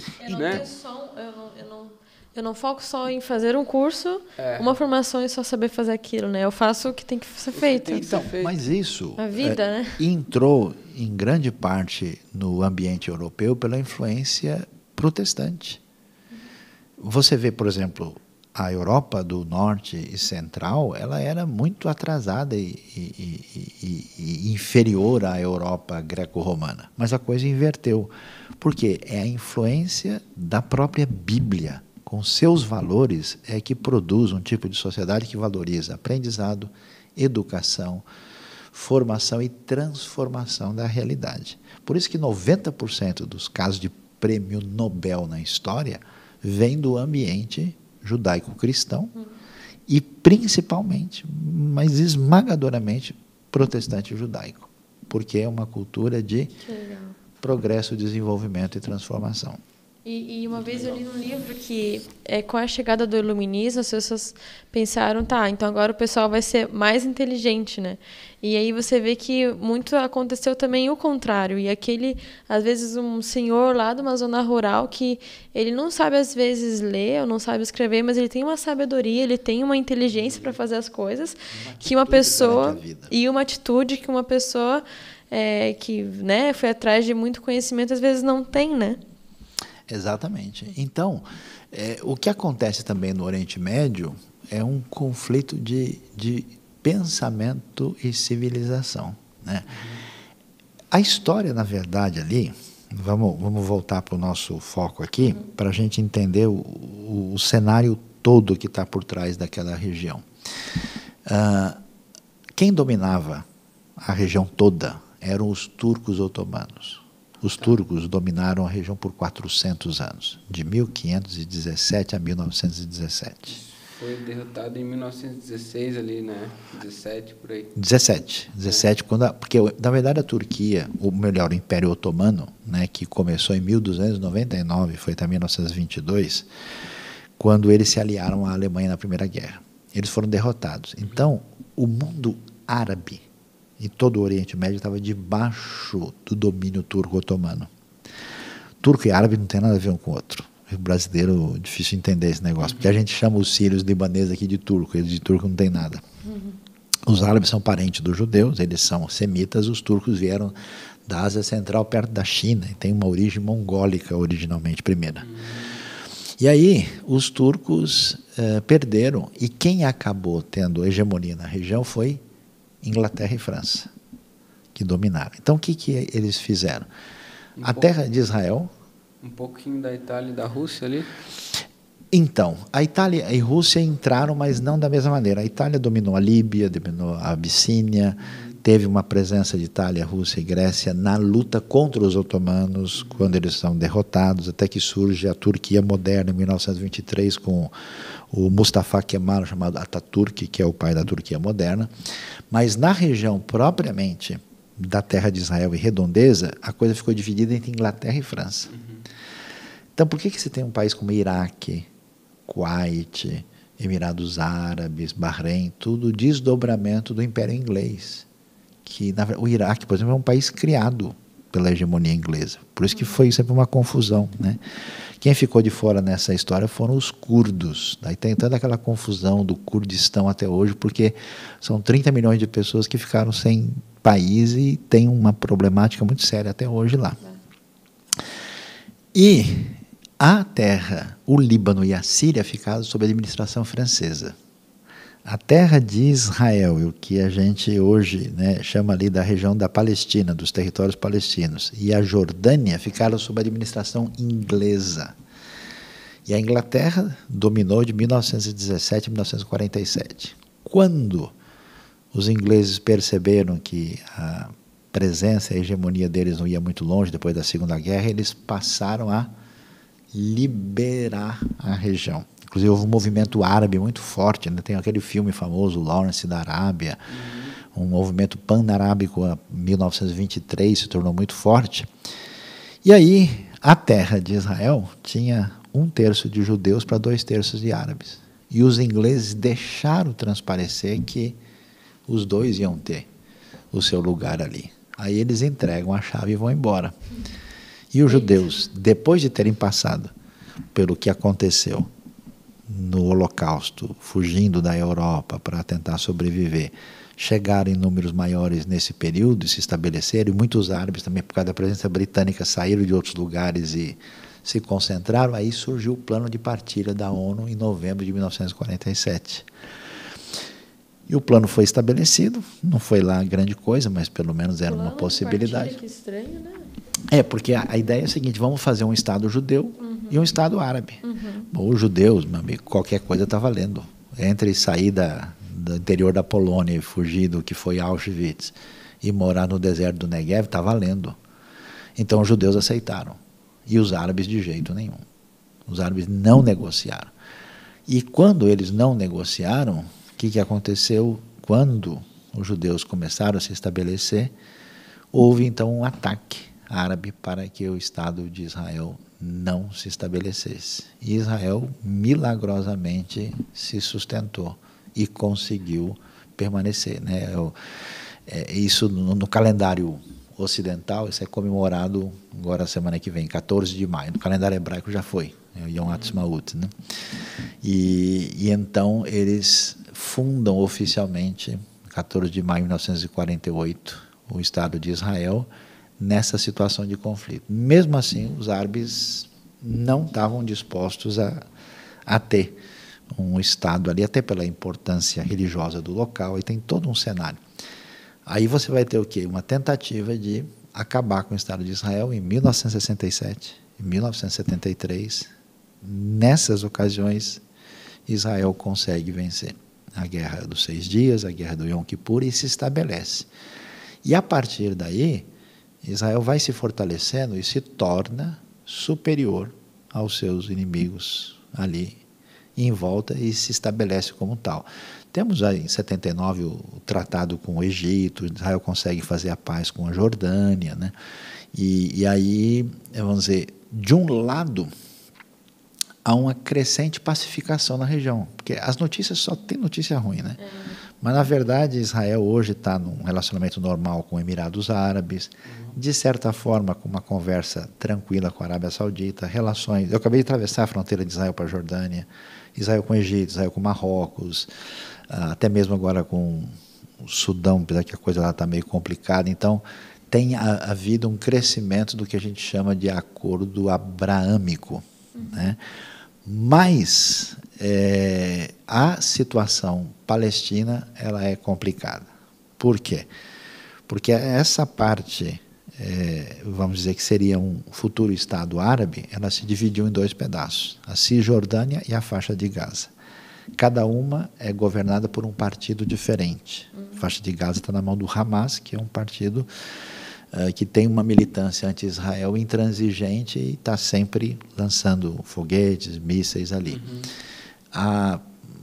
Eu não foco só em fazer um curso, uma formação e só saber fazer aquilo, né? Eu faço o que tem que ser feito. Então, mas isso a vida, né? Entrou em grande parte no ambiente europeu pela influência protestante. Você vê, por exemplo, a Europa do Norte e Central, ela era muito atrasada e inferior à Europa greco-romana. Mas a coisa inverteu. Por quê? É a influência da própria Bíblia, com seus valores, é que produz um tipo de sociedade que valoriza aprendizado, educação, formação e transformação da realidade. Por isso que 90% dos casos de prêmio Nobel na história vem do ambiente judaico-cristão e principalmente, mas esmagadoramente, protestante-judaico, porque é uma cultura de progresso, desenvolvimento e transformação. E uma vez eu li num livro que, com a chegada do iluminismo, as pessoas pensaram, então agora o pessoal vai ser mais inteligente, né? E aí você vê que muito aconteceu também o contrário. E às vezes, um senhor lá de uma zona rural que ele não sabe, às vezes, ler ou não sabe escrever, mas ele tem uma sabedoria, ele tem uma inteligência para fazer as coisas, que uma pessoa... E uma atitude que uma pessoa que, né, foi atrás de muito conhecimento, às vezes não tem, né? Exatamente. Então, o que acontece também no Oriente Médio é um conflito de pensamento e civilização, né? A história, na verdade, ali, vamos voltar para o nosso foco aqui, para a gente entender o cenário todo que está por trás daquela região. Quem dominava a região toda eram os turcos otomanos. Os turcos dominaram a região por 400 anos, de 1517 a 1917. Foi derrotado em 1916 ali, né? 17, por aí. 17, porque na verdade a Turquia, ou melhor, o Império Otomano, né, que começou em 1299, foi até 1922, quando eles se aliaram à Alemanha na Primeira Guerra. Eles foram derrotados. Então, o mundo árabe e todo o Oriente Médio estava debaixo do domínio turco-otomano. Turco e árabe não tem nada a ver um com o outro. O brasileiro, difícil entender esse negócio, porque a gente chama os sírios libaneses aqui de turco, eles de turco não tem nada. Os árabes são parentes dos judeus, eles são semitas, os turcos vieram da Ásia Central, perto da China, e tem uma origem mongólica originalmente, primeira. E aí, os turcos perderam, e quem acabou tendo hegemonia na região foi Inglaterra e França, que dominaram. Então, o que eles fizeram? A terra de Israel... Um pouquinho da Itália e da Rússia ali? Então, a Itália e a Rússia entraram, mas não da mesma maneira. A Itália dominou a Líbia, dominou a Abissínia, teve uma presença de Itália, Rússia e Grécia na luta contra os otomanos, quando eles são derrotados, até que surge a Turquia moderna, em 1923, com o Mustafa Kemal, chamado Atatürk, que é o pai da Turquia moderna. Mas na região propriamente da terra de Israel e redondeza, a coisa ficou dividida entre Inglaterra e França. Então, por que você tem um país como Iraque, Kuwait, Emirados Árabes, Bahrein, tudo desdobramento do Império Inglês? Que o Iraque, por exemplo, é um país criado pela hegemonia inglesa. Por isso que foi sempre uma confusão, né? Quem ficou de fora nessa história foram os curdos. Daí tem toda aquela confusão do Kurdistão até hoje, porque são 30 milhões de pessoas que ficaram sem país e tem uma problemática muito séria até hoje lá. E a terra, o Líbano e a Síria ficaram sob administração francesa. A terra de Israel, o que a gente hoje, né, chama ali da região da Palestina, dos territórios palestinos, e a Jordânia ficaram sob administração inglesa. E a Inglaterra dominou de 1917 a 1947. Quando os ingleses perceberam que a presença e a hegemonia deles não ia muito longe depois da Segunda Guerra, eles passaram a liberar a região. Inclusive, houve um movimento árabe muito forte, né? Tem aquele filme famoso, Lawrence da Arábia, um movimento pan-arábico em 1923, se tornou muito forte. E aí, a terra de Israel tinha 1/3 de judeus para 2/3 de árabes. E os ingleses deixaram transparecer que os dois iam ter o seu lugar ali. Aí eles entregam a chave e vão embora. E os judeus, depois de terem passado pelo que aconteceu no Holocausto, fugindo da Europa para tentar sobreviver, chegaram em números maiores nesse período e se estabeleceram, e muitos árabes também, por causa da presença britânica, saíram de outros lugares e se concentraram. Aí surgiu o plano de partilha da ONU em novembro de 1947. E o plano foi estabelecido, não foi lá grande coisa, mas pelo menos era uma possibilidade. Que estranho, né? Porque a ideia é a seguinte: vamos fazer um Estado judeu e um Estado árabe. Bom, os judeus, meu amigo, qualquer coisa está valendo. Entre sair do interior da Polônia e fugir do que foi Auschwitz e morar no deserto do Negev, está valendo. Então os judeus aceitaram. E os árabes de jeito nenhum. Os árabes não negociaram. E quando eles não negociaram, o que aconteceu? Quando os judeus começaram a se estabelecer, houve então um ataque árabe para que o Estado de Israel não se estabelecesse. E Israel milagrosamente se sustentou e conseguiu permanecer, né? Isso no calendário ocidental, isso é comemorado agora semana que vem, 14 de maio. No calendário hebraico já foi, Yom Ha'atzmaut, né? E então eles fundam oficialmente, 14 de maio de 1948, o Estado de Israel, nessa situação de conflito. Mesmo assim, os árabes não estavam dispostos a ter um Estado ali, até pela importância religiosa do local, e tem todo um cenário. Aí você vai ter o quê? Uma tentativa de acabar com o Estado de Israel em 1967, em 1973. Nessas ocasiões, Israel consegue vencer a Guerra dos 6 Dias, a Guerra do Yom Kippur, e se estabelece. E a partir daí, Israel vai se fortalecendo e se torna superior aos seus inimigos ali em volta e se estabelece como tal. Temos aí em 79 o tratado com o Egito, Israel consegue fazer a paz com a Jordânia, né? E aí, vamos dizer, de um lado, há uma crescente pacificação na região, porque as notícias só tem notícia ruim, né? Mas, na verdade, Israel hoje está num relacionamento normal com Emirados Árabes, de certa forma, com uma conversa tranquila com a Arábia Saudita, relações... Eu acabei de atravessar a fronteira de Israel para a Jordânia, Israel com o Egito, Israel com Marrocos, até mesmo agora com o Sudão, apesar que a coisa lá está meio complicada. Então, tem havido um crescimento do que a gente chama de acordo abraâmico, né? Mas a situação palestina ela é complicada. Por quê? Porque essa parte, vamos dizer que seria um futuro Estado árabe, ela se dividiu em 2 pedaços, a Cisjordânia e a faixa de Gaza. Cada uma é governada por um partido diferente. A faixa de Gaza está na mão do Hamas, que é um partido que tem uma militância anti-Israel intransigente e está sempre lançando foguetes, mísseis ali. A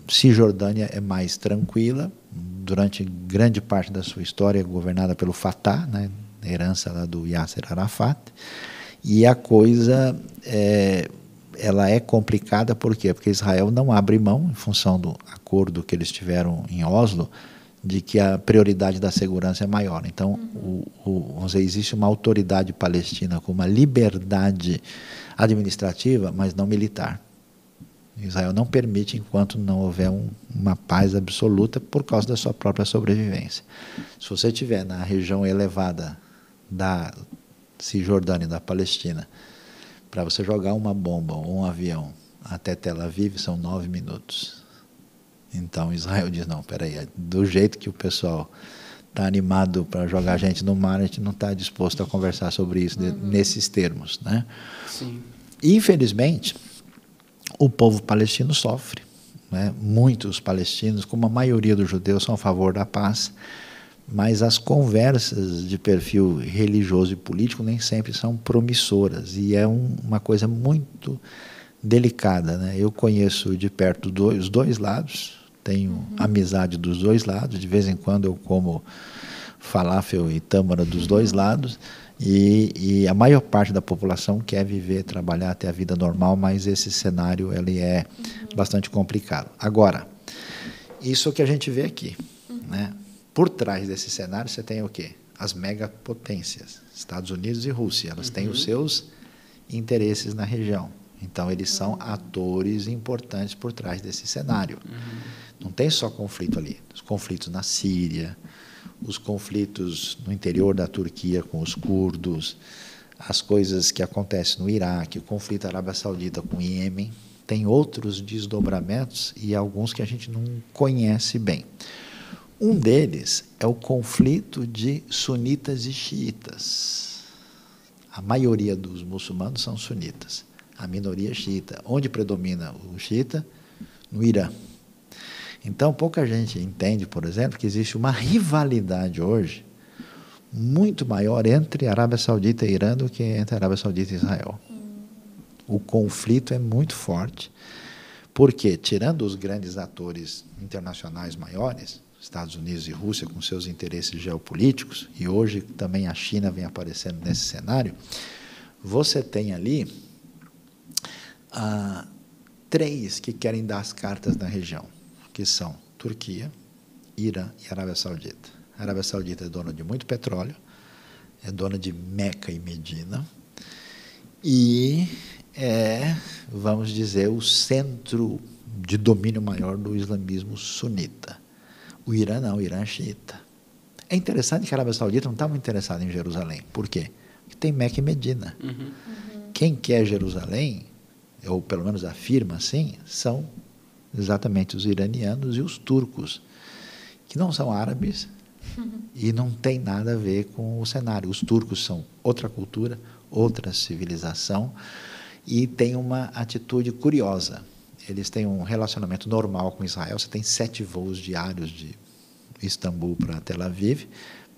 Cisjordânia é mais tranquila, durante grande parte da sua história é governada pelo Fatah, né, herança lá do Yasser Arafat, e a coisa ela é complicada. Por quê? Porque Israel não abre mão, em função do acordo que eles tiveram em Oslo, de que a prioridade da segurança é maior. Então, vamos dizer, existe uma autoridade palestina com uma liberdade administrativa, mas não militar. Israel não permite enquanto não houver uma paz absoluta por causa da sua própria sobrevivência. Se você estiver na região elevada da Cisjordânia, da Palestina, para você jogar uma bomba ou um avião até Tel Aviv, são 9 minutos. Então Israel diz, não, peraí, do jeito que o pessoal está animado para jogar a gente no mar, a gente não está disposto a conversar sobre isso nesses termos, né? Sim. Infelizmente, o povo palestino sofre, né? Muitos palestinos, como a maioria dos judeus, são a favor da paz, mas as conversas de perfil religioso e político nem sempre são promissoras, e é uma coisa muito delicada, né? Eu conheço de perto os dois lados, tenho amizade dos dois lados, de vez em quando eu como falafel e tâmara dos dois lados, e a maior parte da população quer viver, trabalhar, ter a vida normal, mas esse cenário ele é bastante complicado. Agora, isso que a gente vê aqui, né? Por trás desse cenário você tem o quê? As megapotências, Estados Unidos e Rússia, elas têm os seus interesses na região. Então, eles são atores importantes por trás desse cenário. Não tem só conflito ali. Os conflitos na Síria, os conflitos no interior da Turquia com os curdos, as coisas que acontecem no Iraque, o conflito Arábia Saudita com o Iêmen, tem outros desdobramentos e alguns que a gente não conhece bem. Um deles é o conflito de sunitas e xiitas. A maioria dos muçulmanos são sunitas, a minoria é xiita. Onde predomina o xiita? No Irã. Então, pouca gente entende, por exemplo, que existe uma rivalidade hoje muito maior entre Arábia Saudita e Irã do que entre Arábia Saudita e Israel. O conflito é muito forte, porque, tirando os grandes atores internacionais maiores, Estados Unidos e Rússia com seus interesses geopolíticos, e hoje também a China vem aparecendo nesse cenário, você tem ali três que querem dar as cartas na região, que são Turquia, Irã e Arábia Saudita. A Arábia Saudita é dona de muito petróleo, é dona de Meca e Medina, e vamos dizer, o centro de domínio maior do islamismo sunita. O Irã não, o Irã é xiita. É interessante que a Arábia Saudita não está muito interessada em Jerusalém. Por quê? Porque tem Meca e Medina. Quem quer Jerusalém, ou pelo menos afirma assim, são exatamente os iranianos e os turcos, que não são árabes e não tem nada a ver com o cenário. Os turcos são outra cultura, outra civilização, e têm uma atitude curiosa. Eles têm um relacionamento normal com Israel. Você tem 7 voos diários de Istambul para Tel Aviv,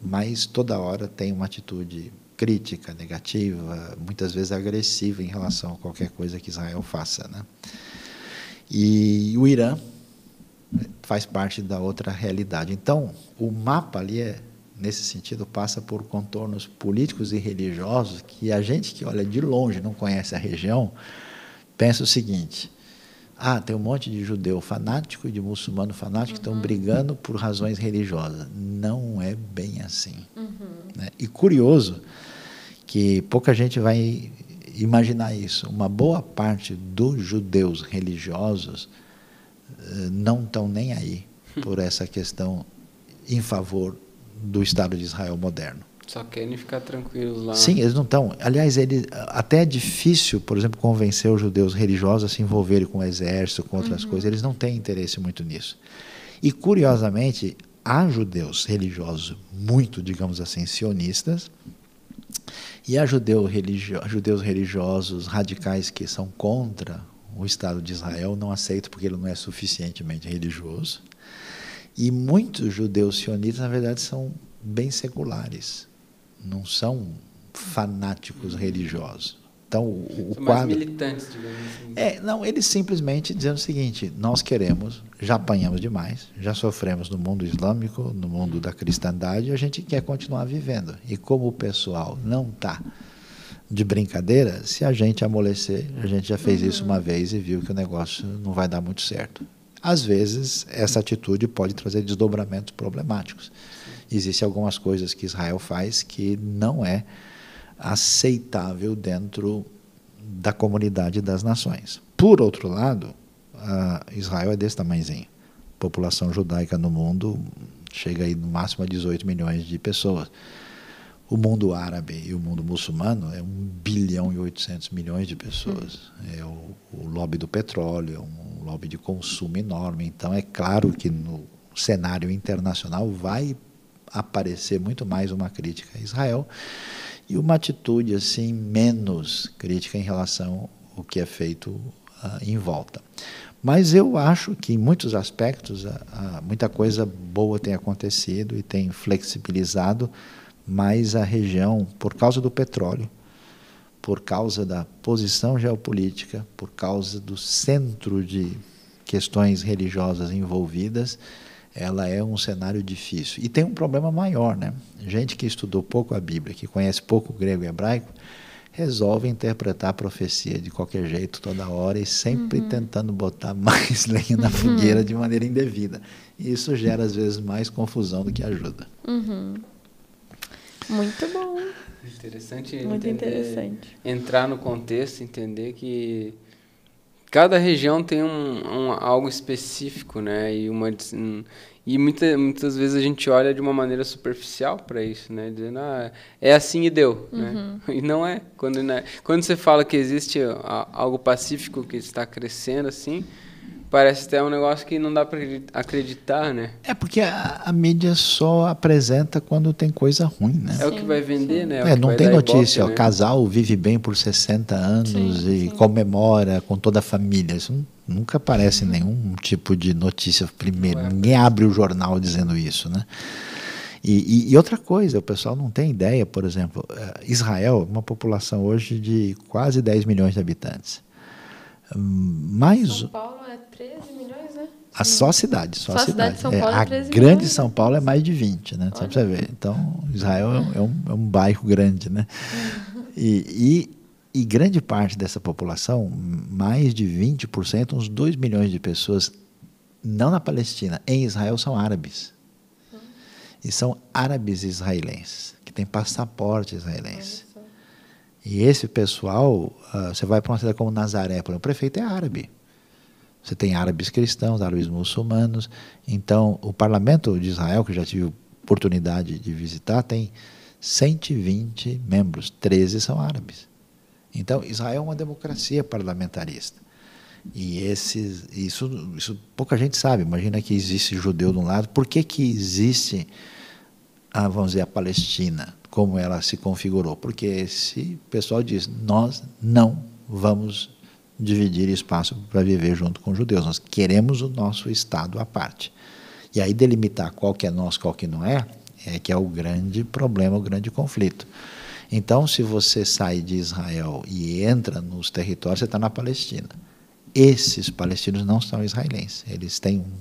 mas toda hora tem uma atitude crítica, negativa, muitas vezes agressiva em relação a qualquer coisa que Israel faça, né? E o Irã faz parte da outra realidade. Então, o mapa ali, nesse sentido, passa por contornos políticos e religiosos que a gente que olha de longe, não conhece a região, pensa o seguinte: tem um monte de judeu fanático e de muçulmano fanático que estão brigando por razões religiosas. Não é bem assim. Né? E curioso que pouca gente vai imaginar isso. Uma boa parte dos judeus religiosos não estão nem aí por essa questão em favor do Estado de Israel moderno. Só querem ficar tranquilos lá. Sim, eles não estão. Aliás, até é difícil, por exemplo, convencer os judeus religiosos a se envolverem com o exército, com outras coisas. Eles não têm interesse muito nisso. E, curiosamente, há judeus religiosos muito, digamos assim, sionistas, e há judeus religiosos radicais que são contra o Estado de Israel, não aceitam porque ele não é suficientemente religioso. E muitos judeus sionistas, na verdade, são bem seculares. Não são fanáticos religiosos. Então, são mais militantes, digamos assim. Não, eles simplesmente dizendo o seguinte: nós queremos, já apanhamos demais, já sofremos no mundo islâmico, no mundo da cristandade, e a gente quer continuar vivendo. E como o pessoal não está de brincadeira, se a gente amolecer, a gente já fez isso uma vez e viu que o negócio não vai dar muito certo. Às vezes, essa atitude pode trazer desdobramentos problemáticos. Existem algumas coisas que Israel faz que não é aceitável dentro da comunidade das nações. Por outro lado, Israel é desse tamanhozinho. A população judaica no mundo chega aí no máximo a 18 milhões de pessoas. O mundo árabe e o mundo muçulmano é 1 bilhão e 800 milhões de pessoas. É o lobby do petróleo, é um lobby de consumo enorme. Então, é claro que no cenário internacional vai aparecer muito mais uma crítica a Israel e uma atitude assim menos crítica em relação ao que é feito em volta. Mas eu acho que, em muitos aspectos, muita coisa boa tem acontecido e tem flexibilizado mais a região por causa do petróleo, por causa da posição geopolítica, por causa do centro de questões religiosas envolvidas. Ela é um cenário difícil. E tem um problema maior, né? Gente que estudou pouco a Bíblia, que conhece pouco grego e hebraico, resolve interpretar a profecia de qualquer jeito, toda hora, e sempre tentando botar mais lenha na fogueira de maneira indevida. E isso gera, às vezes, mais confusão do que ajuda. Muito bom. Interessante. Muito interessante. Entrar no contexto, entender que cada região tem algo específico, né? E muitas vezes a gente olha de uma maneira superficial para isso, né? Dizendo, é assim e deu, né? E não é. Quando você fala que existe algo pacífico que está crescendo assim, parece até um negócio que não dá para acreditar, né? É porque a mídia só apresenta quando tem coisa ruim, né? É o que vai vender, né? Não tem notícia. Ibope, né? O casal vive bem por 60 anos e comemora com toda a família. Isso nunca aparece nenhum tipo de notícia primeiro. Ninguém abre o jornal dizendo isso, né? E outra coisa, o pessoal não tem ideia, por exemplo, Israel é uma população hoje de quase 10 milhões de habitantes. São Paulo é 13 milhões, né? Só a cidade. Só a cidade de São Paulo é 13 A grande milhões. São Paulo é mais de 20, né? Só para você ver. Então, Israel é um bairro grande, né? E grande parte dessa população, mais de 20%, uns 2 milhões de pessoas, não na Palestina, em Israel, são árabes. E são árabes israelenses, que têm passaporte israelense. E esse pessoal, você vai para uma cidade como Nazaré, o prefeito é árabe. Você tem árabes cristãos, árabes muçulmanos. Então, o parlamento de Israel, que eu já tive oportunidade de visitar, tem 120 membros, 13 são árabes. Então, Israel é uma democracia parlamentarista. E isso pouca gente sabe. Imagina que existe judeu de um lado. Por que existe, vamos dizer, a Palestina, como ela se configurou? Porque esse pessoal diz, nós não vamos dividir espaço para viver junto com os judeus. Nós queremos o nosso Estado à parte. E aí delimitar qual que é nosso, qual que não é que é o grande problema, o grande conflito. Então, se você sai de Israel e entra nos territórios, você está na Palestina. Esses palestinos não são israelenses. Eles têm um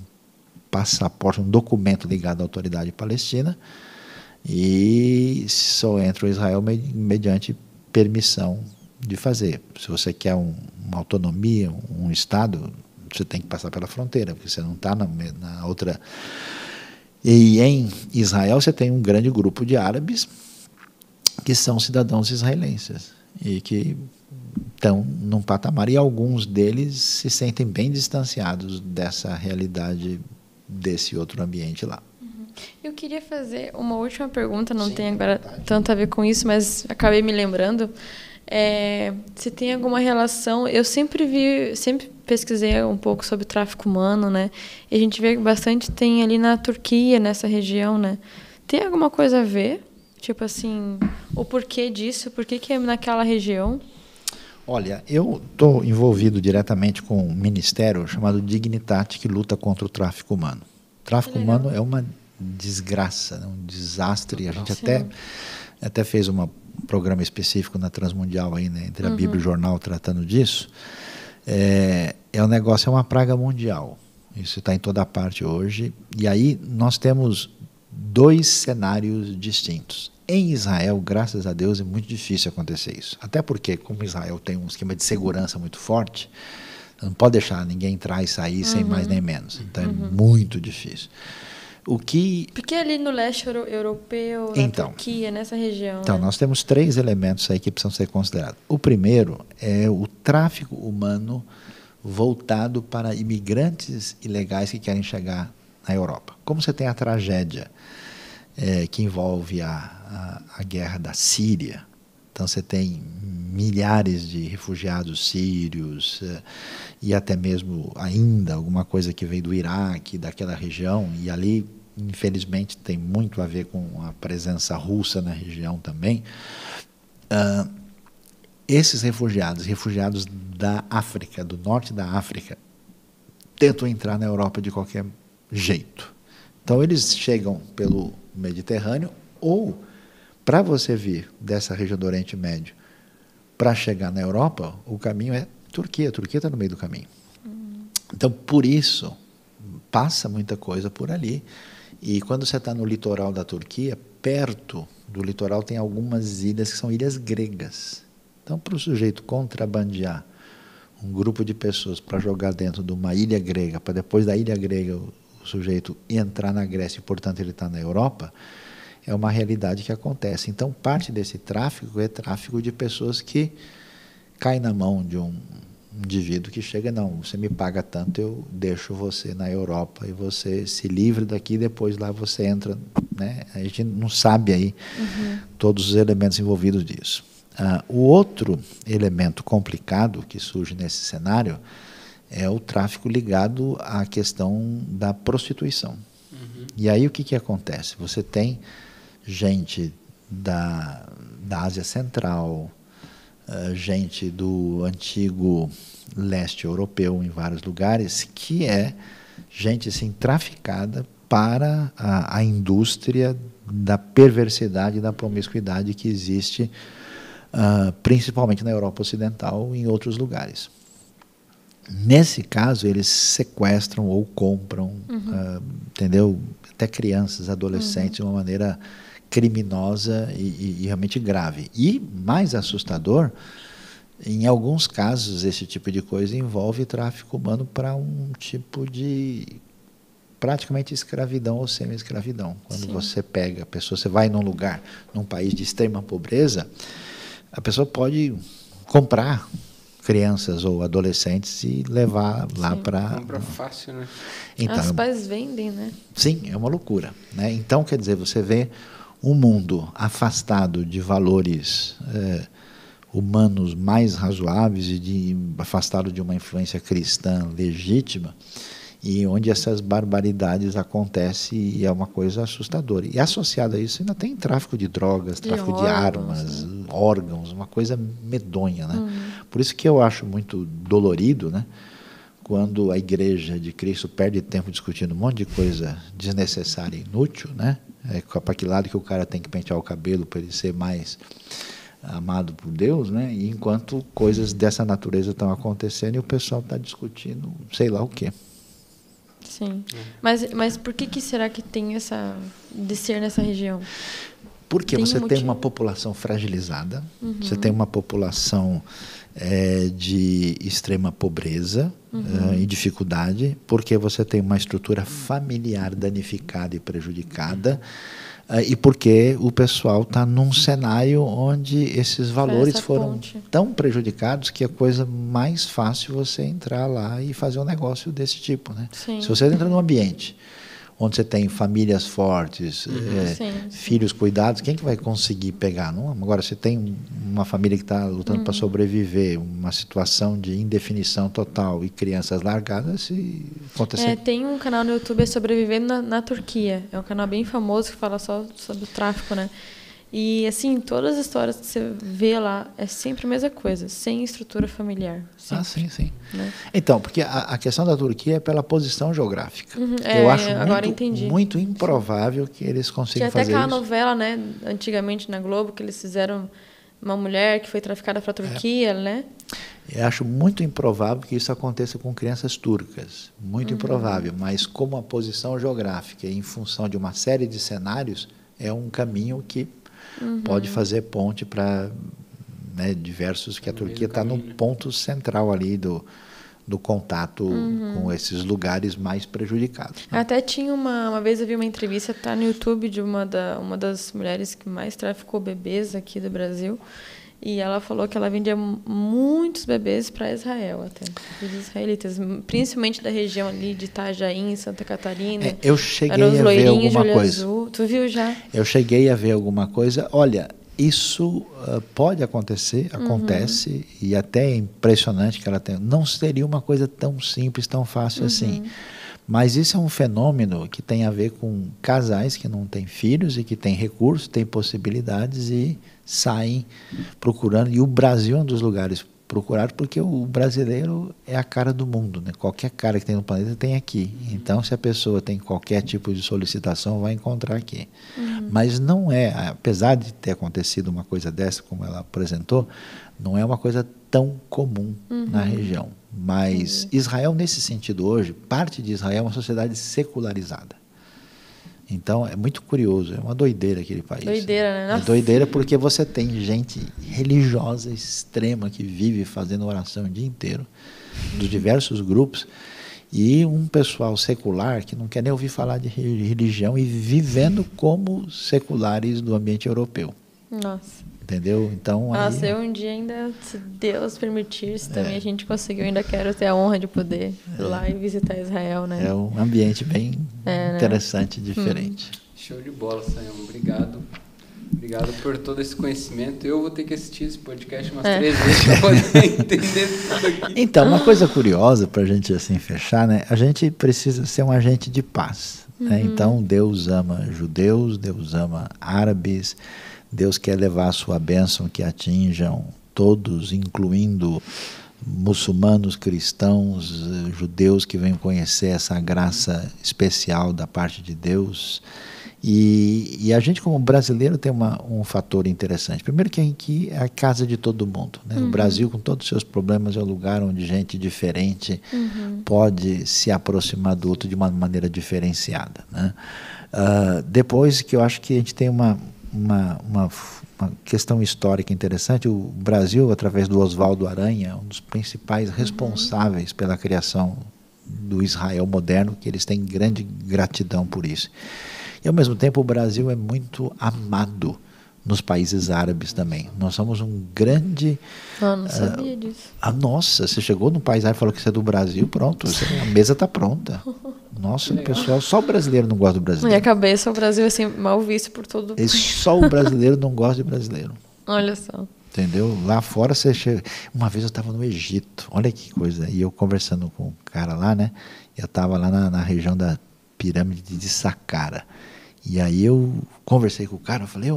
passaporte, um documento ligado à autoridade palestina e só entram em Israel mediante permissão de fazer. Se você quer uma autonomia, um Estado, você tem que passar pela fronteira, porque você não está na outra. E em Israel você tem um grande grupo de árabes que são cidadãos israelenses e que estão num patamar, e alguns deles se sentem bem distanciados dessa realidade, desse outro ambiente lá. Eu queria fazer uma última pergunta, não tem agora tanto a ver com isso, mas acabei me lembrando. Se tem alguma relação, eu sempre pesquisei um pouco sobre tráfico humano, né? E a gente vê que bastante tem ali na Turquia, nessa região, né? Tem alguma coisa a ver? Tipo assim, o porquê disso? Por que é naquela região? Olha, eu estou envolvido diretamente com um ministério chamado Dignitate, que luta contra o tráfico humano. O tráfico humano é uma desgraça, um desastre. A gente até fez um programa específico na Transmundial aí, né, entre a Bíblia e o jornal tratando disso. O negócio é uma praga mundial. Isso está em toda parte hoje. E aí nós temos 2 cenários distintos. Em Israel, graças a Deus, é muito difícil acontecer isso. Até porque, como Israel tem um esquema de segurança muito forte, Não pode deixar ninguém entrar e sair sem mais nem menos. Então é muito difícil. Porque ali no leste europeu, na Turquia, nessa região. Então, nós temos 3 elementos aí que precisam ser considerados. O primeiro é o tráfico humano voltado para imigrantes ilegais que querem chegar na Europa. Como você tem a tragédia que envolve a guerra da Síria, então você tem milhares de refugiados sírios e até mesmo ainda alguma coisa que veio do Iraque, daquela região, e ali, infelizmente, tem muito a ver com a presença russa na região também. Esses refugiados da África, do norte da África, tentam entrar na Europa de qualquer jeito. Então, eles chegam pelo Mediterrâneo, ou, para você vir dessa região do Oriente Médio para chegar na Europa, o caminho é Turquia. A Turquia está no meio do caminho. Então, por isso, passa muita coisa por ali. E quando você está no litoral da Turquia, perto do litoral tem algumas ilhas que são ilhas gregas. Então, para o sujeito contrabandear um grupo de pessoas para jogar dentro de uma ilha grega, para depois da ilha grega o sujeito entrar na Grécia e, portanto, ele está na Europa, é uma realidade que acontece. Então, parte desse tráfico é tráfico de pessoas que caem na mão de um indivíduo que chega, não, você me paga tanto, eu deixo você na Europa e você se livre daqui, depois lá você entra, né? A gente não sabe aí todos os elementos envolvidos disso. O outro elemento complicado que surge nesse cenário é o tráfico ligado à questão da prostituição. E aí o que acontece? Você tem gente da Ásia Central, gente do antigo leste europeu em vários lugares, que é gente assim, traficada para a indústria da perversidade e da promiscuidade que existe principalmente na Europa Ocidental e em outros lugares. Nesse caso, eles sequestram ou compram, entendeu? Até crianças, adolescentes, de uma maneira criminosa e realmente grave. E, mais assustador, em alguns casos, esse tipo de coisa envolve tráfico humano para um tipo de praticamente escravidão ou semi-escravidão. Quando você pega a pessoa, você vai num lugar, num país de extrema pobreza, a pessoa pode comprar crianças ou adolescentes e levar lá para... Compra fácil, né? Então, os pais vendem, né? Sim, é uma loucura, né? Então, quer dizer, você vê um mundo afastado de valores humanos mais razoáveis e afastado de uma influência cristã legítima, e onde essas barbaridades acontecem e é uma coisa assustadora. E associado a isso ainda tem tráfico de drogas, tráfico de armas, órgãos, uma coisa medonha, né? Por isso que eu acho muito dolorido, né, quando a Igreja de Cristo perde tempo discutindo um monte de coisa desnecessária e inútil, né? Para que lado que o cara tem que pentear o cabelo para ele ser mais amado por Deus, né? E enquanto coisas dessa natureza estão acontecendo e o pessoal está discutindo sei lá o quê. Sim. Mas por que será que tem essa de ser nessa região? Porque você tem uma população fragilizada, você tem uma população de extrema pobreza e dificuldade, porque você tem uma estrutura familiar danificada e prejudicada, e porque o pessoal está num cenário onde esses valores foram tão prejudicados que é a coisa mais fácil você entrar lá e fazer um negócio desse tipo, né? Se você entra num ambiente onde você tem famílias fortes, filhos cuidados, quem que vai conseguir pegar? Não? Agora, você tem uma família que está lutando para sobreviver, uma situação de indefinição total e crianças largadas, se acontecer... tem um canal no YouTube Sobrevivendo na Turquia. É um canal bem famoso que fala só sobre o tráfico, né? E, assim, todas as histórias que você vê lá é sempre a mesma coisa, sem estrutura familiar. Sempre, sim. Né? Então, porque a questão da Turquia é pela posição geográfica. Eu acho muito improvável que eles consigam fazer isso. Tinha até aquela novela, né, antigamente na Globo, que eles fizeram uma mulher que foi traficada para a Turquia, né? Eu acho muito improvável que isso aconteça com crianças turcas. Muito improvável. Mas como a posição geográfica, em função de uma série de cenários, é um caminho que pode fazer ponte para diversos, que a Turquia está no ponto central ali do do contato com esses lugares mais prejudicados. Até tinha uma vez eu vi uma entrevista, tá no YouTube, de uma das mulheres que mais traficou bebês aqui do Brasil. E ela falou que ela vendia muitos bebês para Israel, até, os israelitas, principalmente da região ali de Itajaí, em Santa Catarina. Eu cheguei a ver alguma coisa. Azul. Tu viu já? Eu cheguei a ver alguma coisa. Olha, isso pode acontecer, acontece, e até é impressionante que ela tenha. Não seria uma coisa tão simples, tão fácil assim. Mas isso é um fenômeno que tem a ver com casais que não têm filhos e que têm recursos, têm possibilidades e saem procurando. E o Brasil é um dos lugares procurados, porque o brasileiro é a cara do mundo, né? Qualquer cara que tem no planeta tem aqui. Então, se a pessoa tem qualquer tipo de solicitação, vai encontrar aqui. Mas não é, apesar de ter acontecido uma coisa dessa, como ela apresentou, não é uma coisa tão comum na região. Mas Israel, nesse sentido hoje, parte de Israel é uma sociedade secularizada. Então, é muito curioso, é uma doideira aquele país. Doideira, né? Nossa. É doideira porque você tem gente religiosa extrema que vive fazendo oração o dia inteiro, dos diversos grupos, e um pessoal secular que não quer nem ouvir falar de religião e vivendo como seculares do ambiente europeu. Nossa. Entendeu? Então, nossa, eu um dia ainda, se Deus permitir, se também a gente conseguir, eu ainda quero ter a honra de poder ir lá e visitar Israel, né? É um ambiente bem interessante, diferente. Show de bola, Sayão. Obrigado. Obrigado por todo esse conhecimento. Eu vou ter que assistir esse podcast umas 3 vezes para poder entender tudo aqui. Então, uma coisa curiosa para a gente assim fechar, né? A gente precisa ser um agente de paz. Né? Então, Deus ama judeus, Deus ama árabes, Deus quer levar a sua bênção que atinjam todos, incluindo muçulmanos, cristãos, judeus que venham conhecer essa graça especial da parte de Deus. E a gente, como brasileiro, tem um fator interessante. Primeiro que aqui é a casa de todo mundo. Né? O Brasil, com todos os seus problemas, é um lugar onde gente diferente pode se aproximar do outro de uma maneira diferenciada. Né? Depois que eu acho que a gente tem uma questão histórica interessante. O Brasil, através do Oswaldo Aranha, é um dos principais responsáveis pela criação do Israel moderno, que eles têm grande gratidão por isso. E, ao mesmo tempo, o Brasil é muito amado nos países árabes também. Nós somos um grande... não sabia disso. Nossa, você chegou num país árabe e falou que você é do Brasil, pronto, a mesa está pronta. Nossa, pessoal, só o brasileiro não gosta do brasileiro. Na minha cabeça, o Brasil é assim, mal visto por todo mundo. Só o brasileiro não gosta de brasileiro. Olha só. Entendeu? Lá fora você chega... Uma vez eu estava no Egito, olha que coisa, e eu conversando com um cara lá, né? Eu estava lá na região da pirâmide de Saqqara. E aí eu conversei com o cara, eu falei,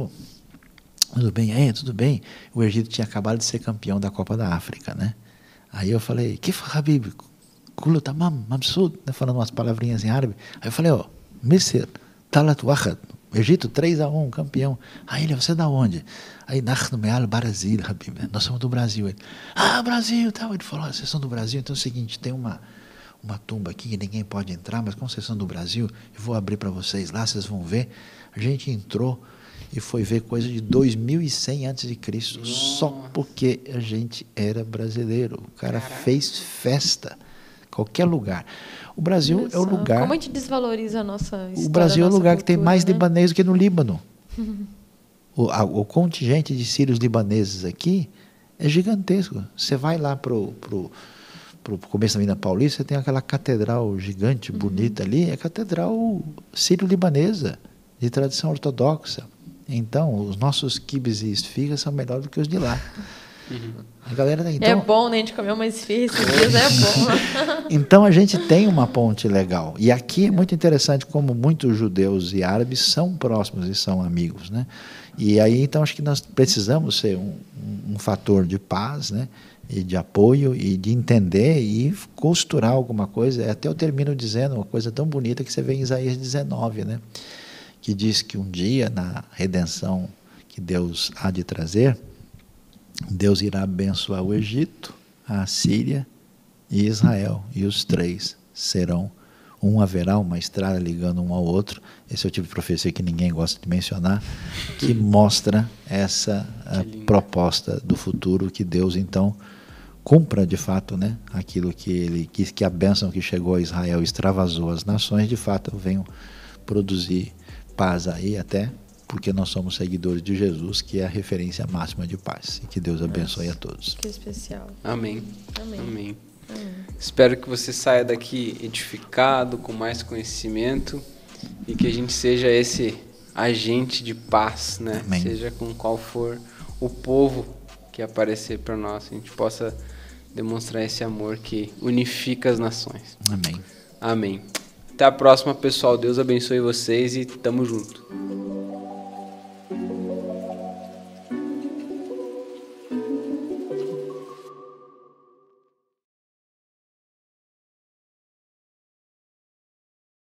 tudo bem? Aí, tudo bem? O Egito tinha acabado de ser campeão da Copa da África, né? Aí eu falei, Kif Habib, Kulu Tamam, Mamsud, né? Falando umas palavrinhas em árabe. Aí eu falei, Misr, Talat Wahad, Egito 3-1, campeão. Aí ele, você é da onde? Aí, Nahnu Meal Brasil, Habib, né? Nós somos do Brasil. Ele, Brasil, tal. Ele falou, vocês são do Brasil? Então é o seguinte, tem uma tumba aqui que ninguém pode entrar, mas como vocês são do Brasil, eu vou abrir para vocês lá, vocês vão ver. A gente entrou e foi ver coisa de 2100 a.C., só porque a gente era brasileiro. O cara fez festa, qualquer lugar. O Brasil é o lugar... Como a gente desvaloriza a nossa história, o Brasil é o lugar que tem mais né? libanês do que no Líbano. O contingente de sírios libaneses aqui é gigantesco. Você vai lá para o começo da Avenida Paulista, você tem aquela catedral gigante, bonita ali, é a catedral sírio-libanesa, de tradição ortodoxa. Então, os nossos quibes e esfigas são melhores do que os de lá. A galera, então, é bom, né? A gente comer uma esfirra esses dias, é bom. Então, a gente tem uma ponte legal. E aqui é muito interessante como muitos judeus e árabes são próximos e são amigos, né? E aí, então, acho que nós precisamos ser um fator de paz, né? E de apoio e de entender e costurar alguma coisa. Até eu termino dizendo uma coisa tão bonita que você vê em Isaías 19, né? Que diz que um dia, na redenção que Deus há de trazer, Deus irá abençoar o Egito, a Síria e Israel, e os três serão, haverá uma estrada ligando um ao outro. Esse é o tipo de profecia que ninguém gosta de mencionar, que mostra essa proposta do futuro que Deus então cumpra de fato, né, aquilo que ele quis, que a bênção que chegou a Israel extravasou as nações, de fato venham produzir paz aí, até porque nós somos seguidores de Jesus, que é a referência máxima de paz. E que Deus abençoe a todos. Que especial. Amém. Amém. Amém. Amém. Espero que você saia daqui edificado, com mais conhecimento, e que a gente seja esse agente de paz, né? Amém. Seja com qual for o povo que aparecer para nós, a gente possa demonstrar esse amor que unifica as nações. Amém. Amém. Até a próxima, pessoal. Deus abençoe vocês e tamo junto.